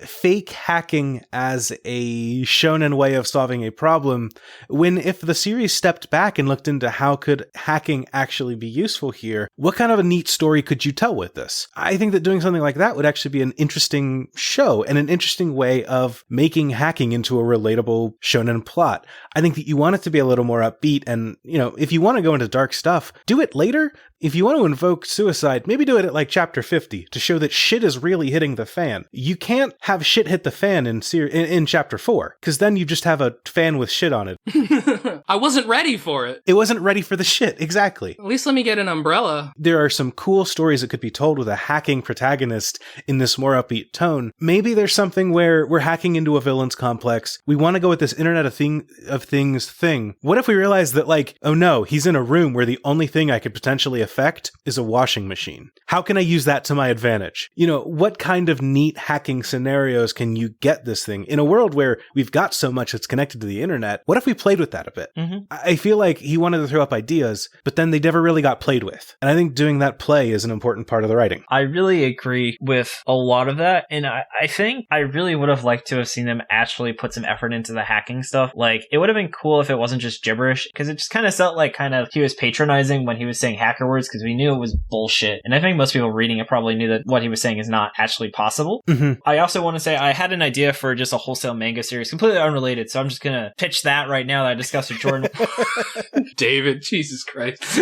fake hacking as a shonen way of solving a problem, when if the series stepped back and looked into how could hacking actually be useful here, what kind of a neat story could you tell with this? I think that doing something like that would actually be an interesting show and an interesting way of making hacking into a relatable shonen plot. I think that you want it to be a little more upbeat, and, if you want to go into dark stuff, do it later. If you want to invoke suicide, maybe do it at like chapter 50 to show that shit is really hitting the fan. You can't have shit hit the fan in chapter 4, because then you just have a fan with shit on it. I wasn't ready for it. It wasn't ready for the shit, exactly. At least let me get an umbrella. There are some cool stories that could be told with a hacking protagonist in this more upbeat tone. Maybe there's something where we're hacking into a villain's complex. We want to go with this Internet of Things thing. What if we realize that, like, oh no, he's in a room where the only thing I could potentially affect is a washing machine? How can I use that to my advantage? What kind of neat hacking scenarios can you get this thing? In a world where we've got so much that's connected to the internet, what if we played with that a bit? Mm-hmm. I feel like he wanted to throw up ideas, but then they never really got played with. And I think doing that play is an important part of the writing. I really agree with a lot of that. And I think I really would have liked to have seen them actually put some effort into the hacking stuff. Like, it would have been cool if it wasn't just gibberish, because it just kind of felt like he was patronizing when he was saying hacker words, because we knew it was bullshit. And I think most people reading it probably knew that what he was saying is not actually possible. Mm-hmm. I also want to say I had an idea for just a wholesale manga series, completely unrelated. So I'm just going to pitch that right now that I discussed with Jordan. David, Jesus Christ.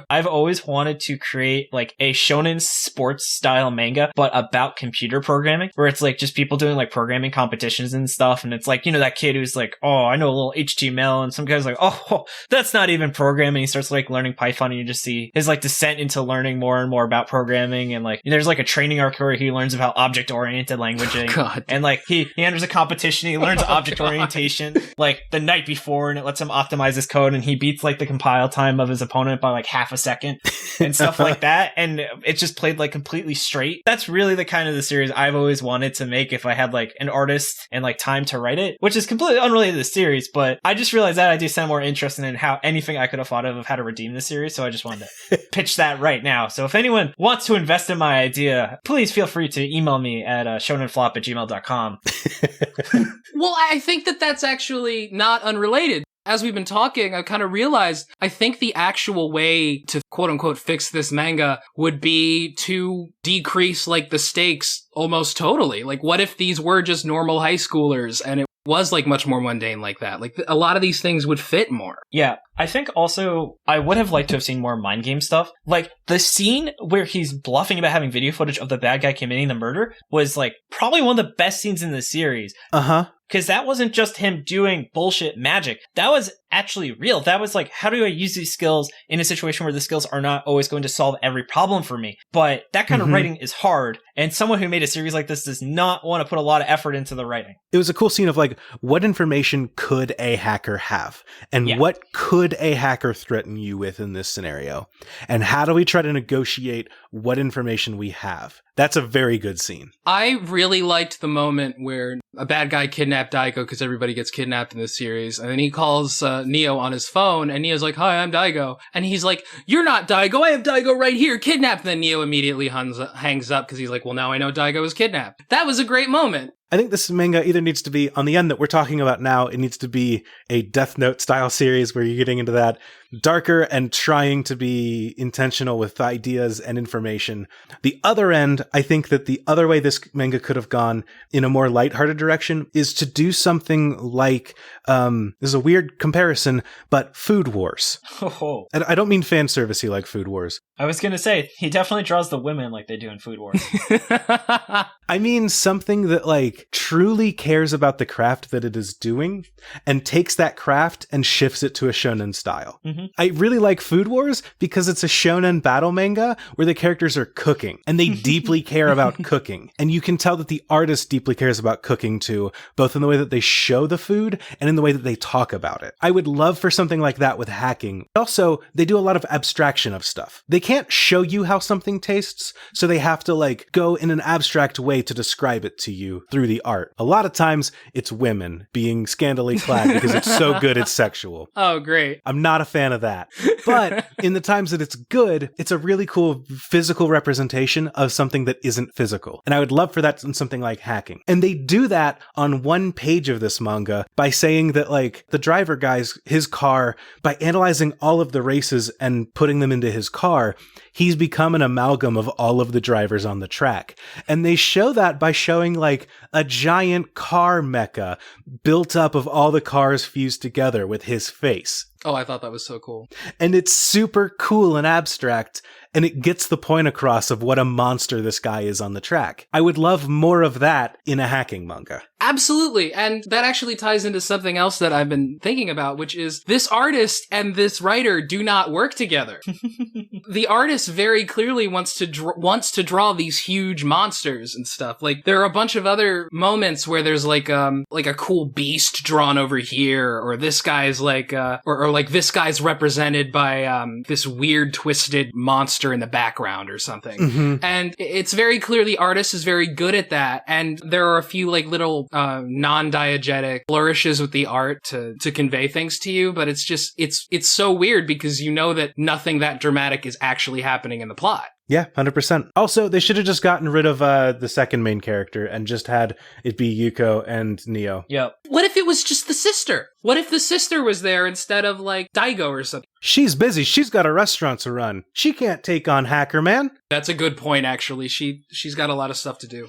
I've always wanted to create like a shonen sports style manga, but about computer programming, where it's like just people doing like programming competitions and stuff. And it's like, that kid who's like, oh, I know a little HTML. And some guy's like, oh, that's not even programming. He starts like learning Python, and you just see his like descent into learning more and more about programming. And like, there's like a training arc where he learns about object-oriented languaging. God. And like, he enters a competition, he learns object orientation like the night before, and it lets him optimize his code, and he beats like the compile time of his opponent by like half a second and stuff like that. And it's just played like completely straight. That's really the kind of the series I've always wanted to make if I had like an artist and like time to write it, which is completely unrelated to the series. But I just realized that idea sounded more interesting than how anything I could have thought of how to redeem the series. So I just wanted to pitch that right now. So if anyone wants to invest in my idea, please feel free to email me at shonenflop@gmail.com. Well, I think that's actually not unrelated. As we've been talking, I kind of realized I think the actual way to quote unquote fix this manga would be to decrease like the stakes almost totally. Like, what if these were just normal high schoolers and it was like much more mundane like that? Like, a lot of these things would fit more. Yeah, I think also I would have liked to have seen more mind game stuff. Like, the scene where he's bluffing about having video footage of the bad guy committing the murder was like probably one of the best scenes in the series. Uh-huh. Because that wasn't just him doing bullshit magic. That was actually real. That was like, how do I use these skills in a situation where the skills are not always going to solve every problem for me? But that kind of writing is hard. And someone who made a series like this does not want to put a lot of effort into the writing. It was a cool scene of like, what information could a hacker have? And what could a hacker threaten you with in this scenario? And how do we try to negotiate what information we have? That's a very good scene. I really liked the moment where a bad guy kidnapped Daigo, because everybody gets kidnapped in this series. And then he calls ne0 on his phone, and ne0's like, hi, I'm Daigo. And he's like, you're not Daigo, I have Daigo right here, kidnapped. And then ne0 immediately hangs up, because he's like, well, now I know Daigo was kidnapped. That was a great moment. I think this manga either needs to be, on the end that we're talking about now, it needs to be a Death Note style series where you're getting into that darker and trying to be intentional with ideas and information. The other end, I think that the other way this manga could have gone in a more lighthearted direction is to do something like, this is a weird comparison, but Food Wars. Oh. And I don't mean fan servicey like Food Wars. I was going to say, he definitely draws the women like they do in Food Wars. I mean something that like truly cares about the craft that it is doing and takes that craft and shifts it to a shonen style. Mm-hmm. I really like Food Wars because it's a shonen battle manga where the characters are cooking and they deeply care about cooking. And you can tell that the artist deeply cares about cooking too, both in the way that they show the food and in the way that they talk about it. I would love for something like that with hacking. Also, they do a lot of abstraction of stuff. They can't show you how something tastes, so they have to like go in an abstract way to describe it to you through the art. A lot of times it's women being scantily clad because it's so good it's sexual. Oh, great. I'm not a fan fan of that. But in the times that it's good, it's a really cool physical representation of something that isn't physical. And I would love for that in something like hacking. And they do that on one page of this manga by saying that, like, the driver guy's, his car, by analyzing all of the races and putting them into his car, he's become an amalgam of all of the drivers on the track. And they show that by showing, like, a giant car mecha built up of all the cars fused together with his face. Oh, I thought that was so cool. And it's super cool and abstract, and it gets the point across of what a monster this guy is on the track. I would love more of that in a hacking manga. Absolutely. And that actually ties into something else that I've been thinking about, which is this artist and this writer do not work together. The artist very clearly wants to draw these huge monsters and stuff. Like, there are a bunch of other moments where there's like a cool beast drawn over here, or this guy's like, or like this guy's represented by this weird twisted monster in the background or something. Mm-hmm. And it's very clear the artist is very good at that. And there are a few like little non-diegetic flourishes with the art to convey things to you, but it's just, it's so weird because you know that nothing that dramatic is actually happening in the plot. Yeah, 100%. Also, they should have just gotten rid of the second main character and just had it be Yuko and ne0. Yep. What if it was just the sister? What if the sister was there instead of like Daigo or something? She's busy. She's got a restaurant to run. She can't take on Hacker Man. That's a good point, actually. She's got a lot of stuff to do.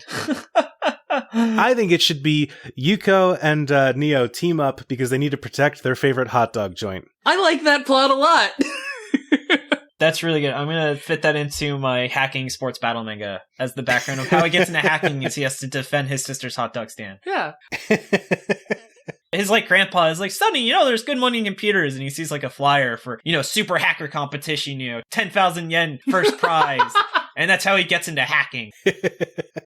I think it should be Yuko and ne0 team up because they need to protect their favorite hot dog joint. I like that plot a lot. That's really good. I'm going to fit that into my hacking sports battle manga as the background of how he gets into hacking is he has to defend his sister's hot dog stand. Yeah. His, like, grandpa is like, Sonny, you know, there's good money in computers. And he sees, like, a flyer for, you know, super hacker competition, you know, 10,000 yen first prize. And that's how he gets into hacking.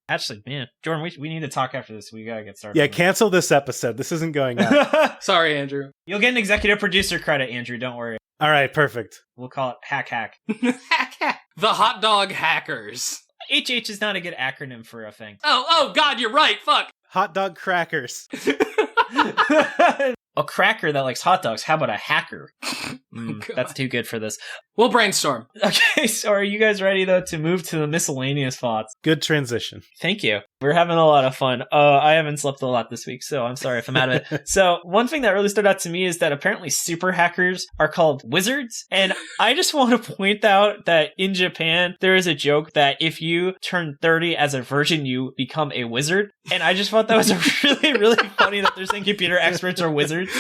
Actually, man, Jordan, we need to talk after this. We gotta get started. Yeah, cancel this episode. This isn't going out. Sorry, Andrew. You'll get an executive producer credit, Andrew. Don't worry. All right, perfect. We'll call it Hack. Hack. The hot dog hackers. HH is not a good acronym for a thing. Oh, God, you're right. Fuck. Hot dog crackers. A cracker that likes hot dogs. How about a hacker? That's too good for this. We'll brainstorm. Okay, so are you guys ready, though, to move to the miscellaneous thoughts? Good transition. Thank you. We're having a lot of fun. I haven't slept a lot this week, so I'm sorry if I'm out of it. So one thing that really stood out to me is that apparently super hackers are called wizards. And I just want to point out that in Japan, there is a joke that if you turn 30 as a virgin, you become a wizard. And I just thought that was really, really funny that they're saying computer experts are wizards.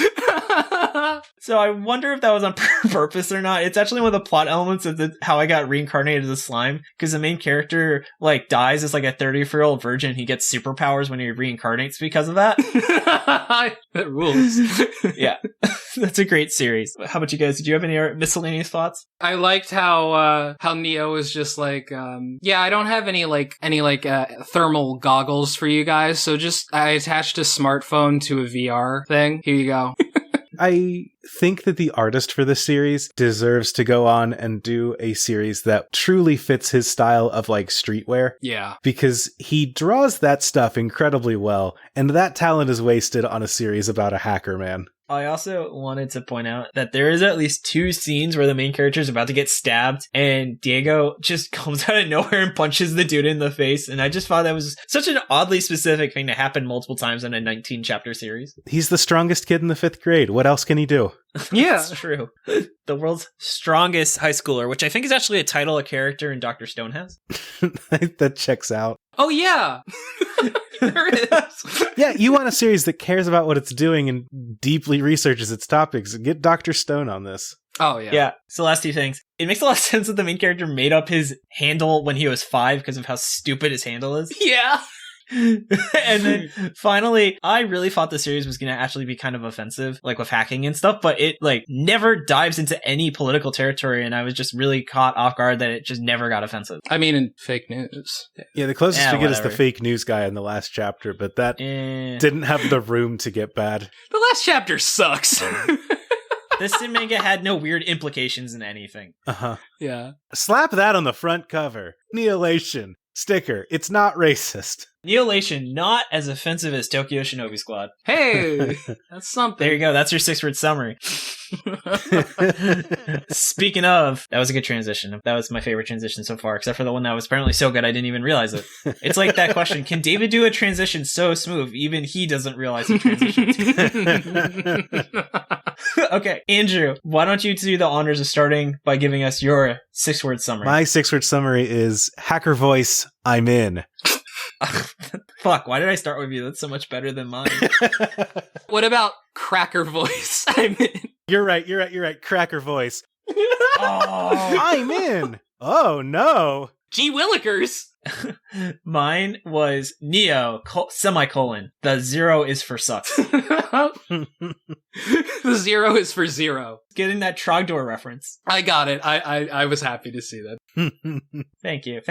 So I wonder if that was on purpose or not. It's actually one of the plot elements of how I got reincarnated as a slime, because the main character like dies as like a 34-year-old virgin. He gets superpowers when he reincarnates because of that. That rules. Yeah, that's a great series. How about you guys? Did you have any miscellaneous thoughts? I liked how ne0 is just like, yeah, I don't have any thermal goggles for you guys, so just I attached a smartphone to a VR thing. Here you go. I think that the artist for this series deserves to go on and do a series that truly fits his style of like streetwear. Yeah. Because he draws that stuff incredibly well, and that talent is wasted on a series about a hacker man. I also wanted to point out that there is at least 2 scenes where the main character is about to get stabbed and Daigo just comes out of nowhere and punches the dude in the face. And I just thought that was such an oddly specific thing to happen multiple times in a 19-chapter series. He's the strongest kid in the 5th grade. What else can he do? Yeah. That's true. The world's strongest high schooler, which I think is actually a title a character in Dr. Stone has. That checks out. Oh, yeah. There is. Yeah, you want a series that cares about what it's doing and deeply researches its topics. Get Dr. Stone on this. Oh, yeah. Yeah. So last 2 things. It makes a lot of sense that the main character made up his handle when he was 5 because of how stupid his handle is. Yeah. And then finally, I really thought the series was going to actually be kind of offensive, like with hacking and stuff, but it like never dives into any political territory. And I was just really caught off guard that it just never got offensive. I mean, in fake news. Yeah, the closest we get is whatever. the fake news guy in the last chapter, but that didn't have the room to get bad. The last chapter sucks. This manga had no weird implications in anything. Uh-huh. Yeah. Slap that on the front cover. ne0lation. Sticker. It's not racist. ne0, not as offensive as Tokyo Shinobi Squad. Hey, that's something. There you go. That's your 6-word summary. Speaking of, that was a good transition. That was my favorite transition so far, except for the one that was apparently so good I didn't even realize it. It's like that question, can David do a transition so smooth even he doesn't realize the transition? Okay, Andrew, why don't you do the honors of starting by giving us your 6-word summary? My 6-word summary is hacker voice, I'm in. Fuck, why did I start with you? That's so much better than mine. What about cracker voice? I'm in. You're right. Cracker voice. Oh. I'm in. Oh, no. Gee Willikers. Mine was ne0, semicolon. The 0 is for sucks. The 0 is for zero. Getting that Trogdor reference. I got it. I was happy to see that. Thank you.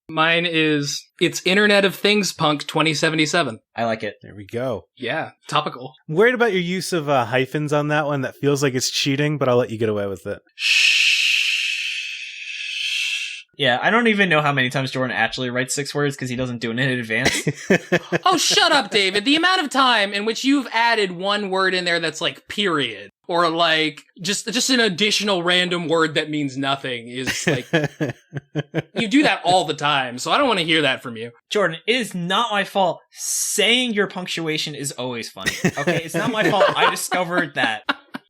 Mine is It's Internet of Things Punk 2077. I like it. There we go. Yeah, topical. Worried about your use of hyphens on that one. That feels like it's cheating, but I'll let you get away with it. Yeah, I don't even know how many times Jordan actually writes 6 words because he doesn't do it in advance. Oh, shut up, David. The amount of time in which you've added one word in there that's like period or like just an additional random word that means nothing is like you do that all the time. So I don't want to hear that from you. Jordan, it is not my fault. Saying your punctuation is always funny. Okay, it's not my fault. I discovered that.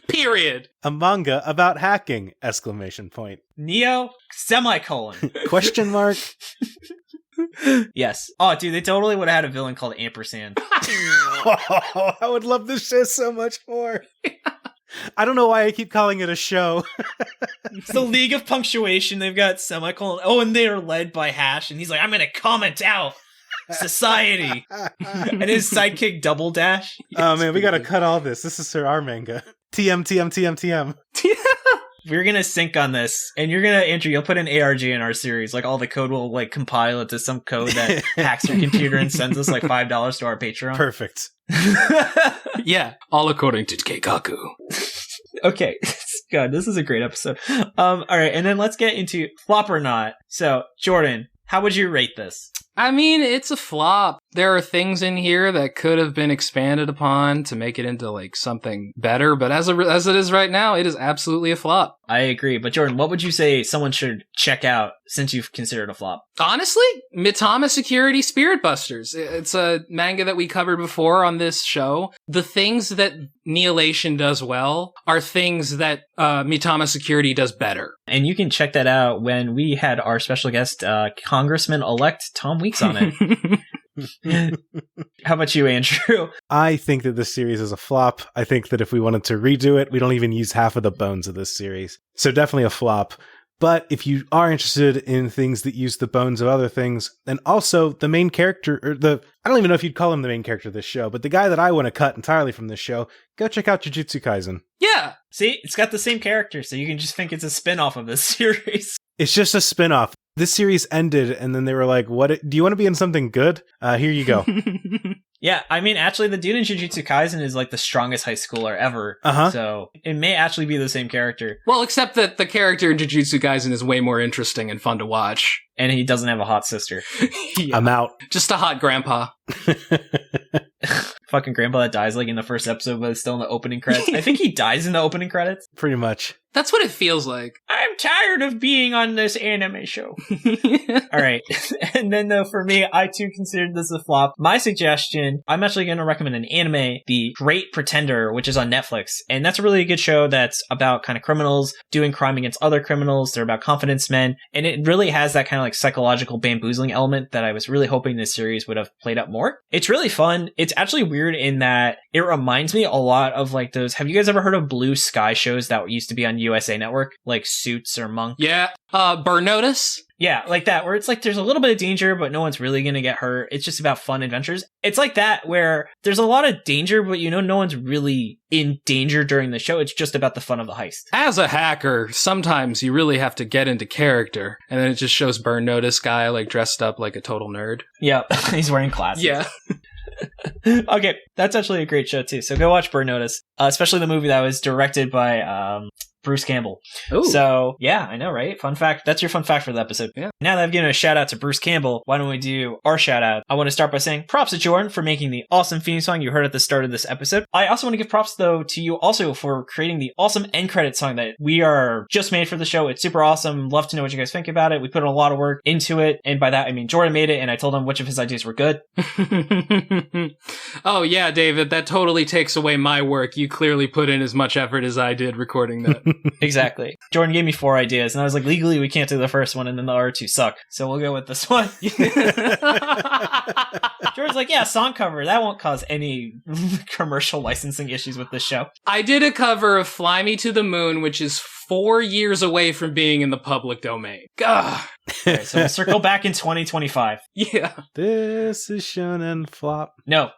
Period. A manga about hacking! Exclamation point. ne0, semicolon. Question mark? Yes. Oh, dude, they totally would have had a villain called Ampersand. Oh, I would love this show so much more. I don't know why I keep calling it a show. It's the League of Punctuation. They've got semicolon. Oh, and they are led by Hash, and he's like, I'm going to comment out society. And his sidekick Double Dash. Oh, man, we got to cut all this. This is our manga. TM. We're gonna sync on this, and you're gonna, Andrew, you'll put an ARG in our series. Like, all the code will, like, compile it to some code that hacks your computer and sends us, like, $5 to our Patreon. Perfect. Yeah, all according to Keikaku. Okay. God, this is a great episode. All right, and then let's get into flop or not. So, Jordan, how would you rate this? I mean, it's a flop. There are things in here that could have been expanded upon to make it into like something better, but as it is right now, it is absolutely a flop. I agree. But Jordan, what would you say someone should check out since you've considered a flop? Honestly, Mitama Security Spirit Busters. It's a manga that we covered before on this show. The things that ne0 does well are things that Mitama Security does better. And you can check that out when we had our special guest, Congressman-elect Tom Weeks on it. How about you, Andrew? I think that this series is a flop. I think that if we wanted to redo it, we don't even use half of the bones of this series. So definitely a flop. But if you are interested in things that use the bones of other things, and also the main character, or I don't even know if you'd call him the main character of this show, but the guy that I want to cut entirely from this show, go check out Jujutsu Kaisen. Yeah. See, it's got the same character, so you can just think it's a spin-off of this series. It's just a spin-off. This series ended, and then they were like, "What? Do you want to be in something good? Here you go." Yeah, I mean, actually, the dude in Jujutsu Kaisen is like the strongest high schooler ever. So it may actually be the same character. Well, except that the character in Jujutsu Kaisen is way more interesting and fun to watch. And he doesn't have a hot sister. Yeah. I'm out. Just a hot grandpa. Fucking grandpa that dies like in the first episode, but is still in the opening credits. I think he dies in the opening credits. Pretty much. That's what it feels like. I'm tired of being on this anime show. All right. And then, though, for me, I too considered this a flop. My suggestion, I'm actually going to recommend an anime, The Great Pretender, which is on Netflix. And that's a really good show that's about kind of criminals doing crime against other criminals. They're about confidence men. And it really has that kind of like psychological bamboozling element that I was really hoping this series would have played up more. It's really fun. It's actually weird in that it reminds me a lot of like those, have you guys ever heard of Blue Sky shows that used to be on USA Network? Like Suits or Monk? Yeah. Burn Notice? Yeah, like that, where it's like there's a little bit of danger, but no one's really going to get hurt. It's just about fun adventures. It's like that, where there's a lot of danger, but you know, no one's really in danger during the show. It's just about the fun of the heist. As a hacker, sometimes you really have to get into character, and then it just shows Burn Notice guy like dressed up like a total nerd. Yeah, he's wearing glasses. Yeah. Okay, that's actually a great show too. So go watch Burn Notice, especially the movie that was directed by Bruce Campbell. Ooh. So yeah, I know, right? Fun fact. That's your fun fact for the episode. Yeah. Now that I've given a shout out to Bruce Campbell, why don't we do our shout out? I want to start by saying props to Jordan for making the awesome theme song you heard at the start of this episode. I also want to give props though to you also for creating the awesome end credit song that we are just made for the show. It's super awesome. Love to know what you guys think about it. We put a lot of work into it, and by that I mean Jordan made it, and I told him which of his ideas were good. Oh yeah, David, that totally takes away my work. You clearly put in as much effort as I did recording that. Exactly. Jordan gave me 4 ideas, and I was like, legally, we can't do the first one, and then the other 2 suck. So we'll go with this one. Jordan's like, yeah, song cover. That won't cause any commercial licensing issues with this show. I did a cover of Fly Me to the Moon, which is 4 years away from being in the public domain. Gah. Okay, so we'll circle back in 2025. Yeah. This is Shonen Flop. No.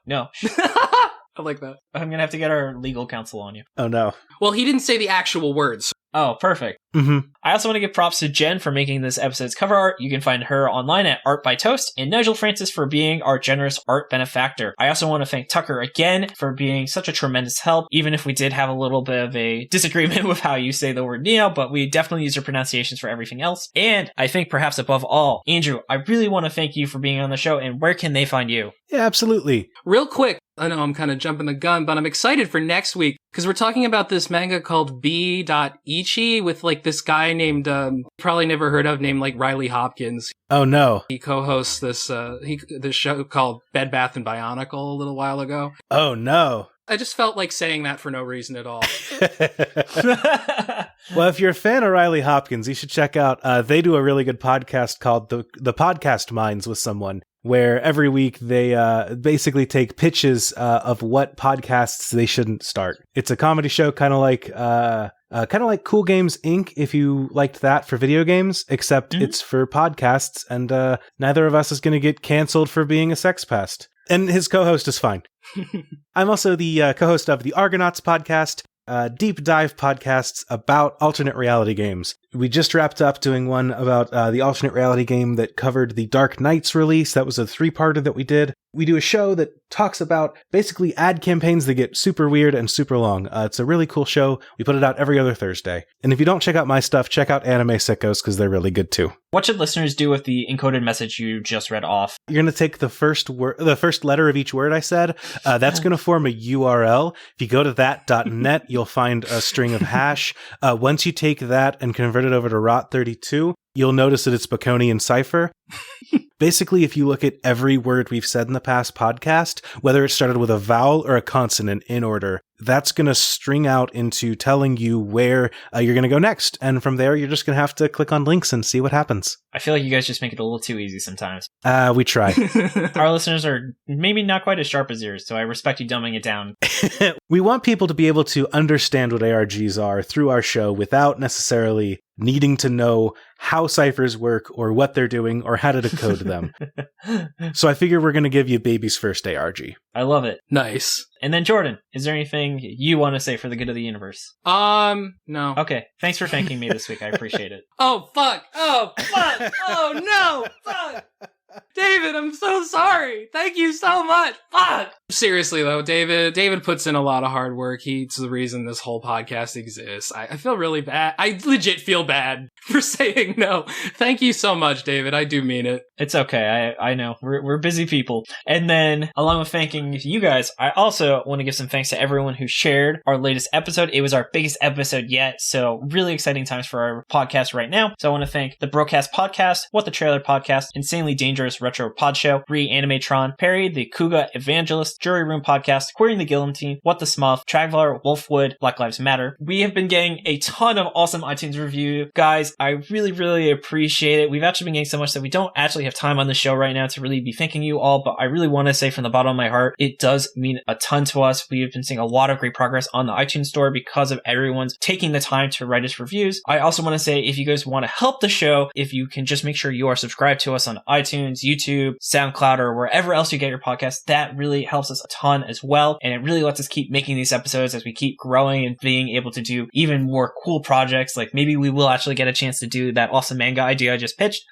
I like that. I'm gonna have to get our legal counsel on you. Oh no. Well, he didn't say the actual words. Oh, perfect. Mm-hmm. I also want to give props to Jen for making this episode's cover art. You can find her online at Art by Toast, and Nigel Francis for being our generous art benefactor. I also want to thank Tucker again for being such a tremendous help, even if we did have a little bit of a disagreement with how you say the word ne0, but we definitely use your pronunciations for everything else. And I think perhaps above all, Andrew, I really want to thank you for being on the show, and where can they find you? Yeah, absolutely. Real quick, I know I'm kind of jumping the gun, but I'm excited for next week because we're talking about this manga called B.Ichi with like this guy named, probably never heard of, named like Riley Hopkins. Oh no. He co-hosts this show called Bed Bath & Bionicle a little while ago. Oh no. I just felt like saying that for no reason at all. Well, if you're a fan of Riley Hopkins, you should check out, they do a really good podcast called The Podcast Minds with someone, where every week they basically take pitches of what podcasts they shouldn't start. It's a comedy show, kind of like Cool Games Inc., if you liked that for video games, except it's for podcasts, and neither of us is going to get canceled for being a sex pest. And his co-host is fine. I'm also the co-host of the ARGonauts podcast, deep dive podcasts about alternate reality games. We just wrapped up doing one about the alternate reality game that covered the Dark Knights release. That was a 3-parter that we did. We do a show that talks about basically ad campaigns that get super weird and super long. It's a really cool show. We put it out every other Thursday. And if you don't check out my stuff, check out Anime Sickos because they're really good too. What should listeners do with the encoded message you just read off? You're going to take the first letter of each word I said. That's going to form a URL. If you go to that.net, you'll find a string of hash. Once you take that and convert it over to ROT32, you'll notice that it's Baconian cipher. Basically, if you look at every word we've said in the past podcast, whether it started with a vowel or a consonant in order, that's going to string out into telling you where you're going to go next. And from there, you're just going to have to click on links and see what happens. I feel like you guys just make it a little too easy sometimes. We try. Our listeners are maybe not quite as sharp as yours, so I respect you dumbing it down. We want people to be able to understand what ARGs are through our show without necessarily needing to know how ciphers work or what they're doing or how to decode them. So I figure we're going to give you baby's first ARG. I love it. Nice. And then Jordan, is there anything you want to say for the good of the universe? No. Okay, thanks for thanking me this week. I appreciate it. Oh, fuck. Oh, fuck. Oh, no. Fuck. David, I'm so sorry. Thank you so much. Fuck. Seriously, though, David puts in a lot of hard work. He's the reason this whole podcast exists. I feel really bad. I legit feel bad for saying no. Thank you so much, David. I do mean it. It's okay. I know. We're busy people. And then, along with thanking you guys, I also want to give some thanks to everyone who shared our latest episode. It was our biggest episode yet, so really exciting times for our podcast right now. So I want to thank the Broadcast Podcast, What the Trailer Podcast, Insanely Dangerous Retro Pod Show, Re-Animatron, Perry, the Kuga Evangelist, Jury Room Podcast, Queering the Guillotine, What the Smuff, Tragvar, Wolfwood, Black Lives Matter. We have been getting a ton of awesome iTunes review. Guys, I really, really appreciate it. We've actually been getting so much that we don't actually have time on the show right now to really be thanking you all, but I really want to say from the bottom of my heart, it does mean a ton to us. We have been seeing a lot of great progress on the iTunes store because of everyone's taking the time to write us reviews. I also want to say, if you guys want to help the show, if you can just make sure you are subscribed to us on iTunes, YouTube, SoundCloud, or wherever else you get your podcast. That really helps us a ton as well. And it really lets us keep making these episodes as we keep growing and being able to do even more cool projects. Like maybe we will actually get a chance to do that awesome manga idea I just pitched.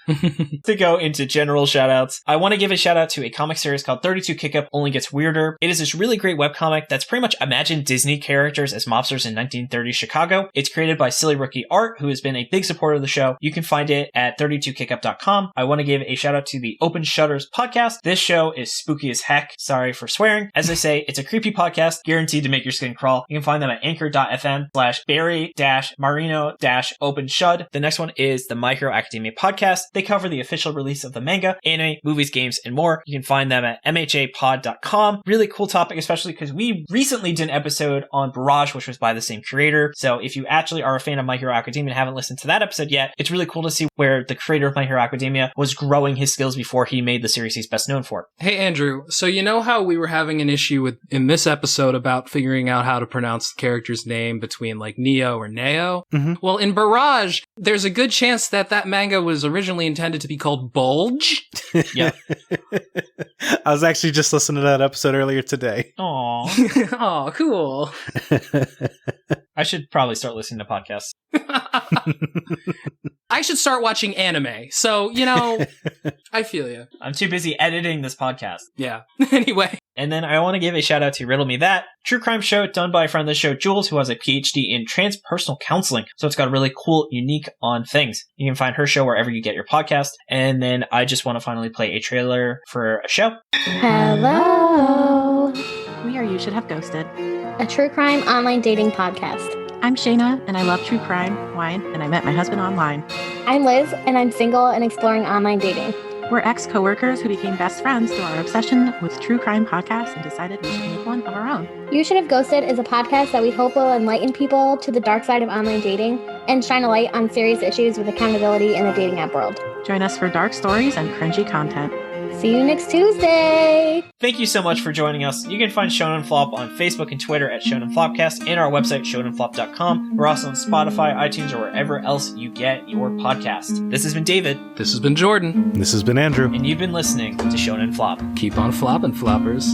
To go into general shoutouts, I want to give a shout out to a comic series called 32 Kick-Up Only Gets Weirder. It is this really great webcomic that's pretty much imagine Disney characters as mobsters in 1930s Chicago. It's created by Silly Rookie Art, who has been a big supporter of the show. You can find it at 32kickup.com. I want to give a shout out to the Open Shudders podcast. This show is spooky as heck. Sorry for swearing. As I say, it's a creepy podcast guaranteed to make your skin crawl. You can find them at anchor.fm/Barry-Marino-Open Shud. The next one is the My Hero Academia podcast. They cover the official release of the manga, anime, movies, games, and more. You can find them at mhapod.com. Really cool topic, especially because we recently did an episode on Barrage, which was by the same creator. So if you actually are a fan of My Hero Academia and haven't listened to that episode yet, it's really cool to see where the creator of My Hero Academia was growing his skills before he made the series he's best known for. Hey, Andrew, so you know how we were having an issue in this episode about figuring out how to pronounce the character's name between like ne0 or ne0? Mm-hmm. Well, in Barrage, there's a good chance that manga was originally intended to be called Bulge. Yep. I was actually just listening to that episode earlier today. Aww. Oh, cool. I should probably start listening to podcasts. I should start watching anime. So, you know, I feel you. I'm too busy editing this podcast. Yeah. Anyway. And then I want to give a shout out to Riddle Me That, true crime show done by a friend of the show, Jules, who has a PhD in transpersonal counseling. So it's got a really cool, unique on things. You can find her show wherever you get your podcast. And then I just want to finally play a trailer for a show. Hello. We are You Should Have Ghosted. A true crime online dating podcast. I'm Shayna, and I love true crime, wine, and I met my husband online. I'm Liz, and I'm single and exploring online dating. We're ex-coworkers who became best friends through our obsession with true crime podcasts and decided we should make one of our own. You Should Have Ghosted is a podcast that we hope will enlighten people to the dark side of online dating and shine a light on serious issues with accountability in the dating app world. Join us for dark stories and cringy content. See you next Tuesday! Thank you so much for joining us. You can find Shonen Flop on Facebook and Twitter at Shonen Flopcast and our website, shonenflop.com. We're also on Spotify, iTunes, or wherever else you get your podcast. This has been David. This has been Jordan. This has been Andrew. And you've been listening to Shonen Flop. Keep on flopping, floppers.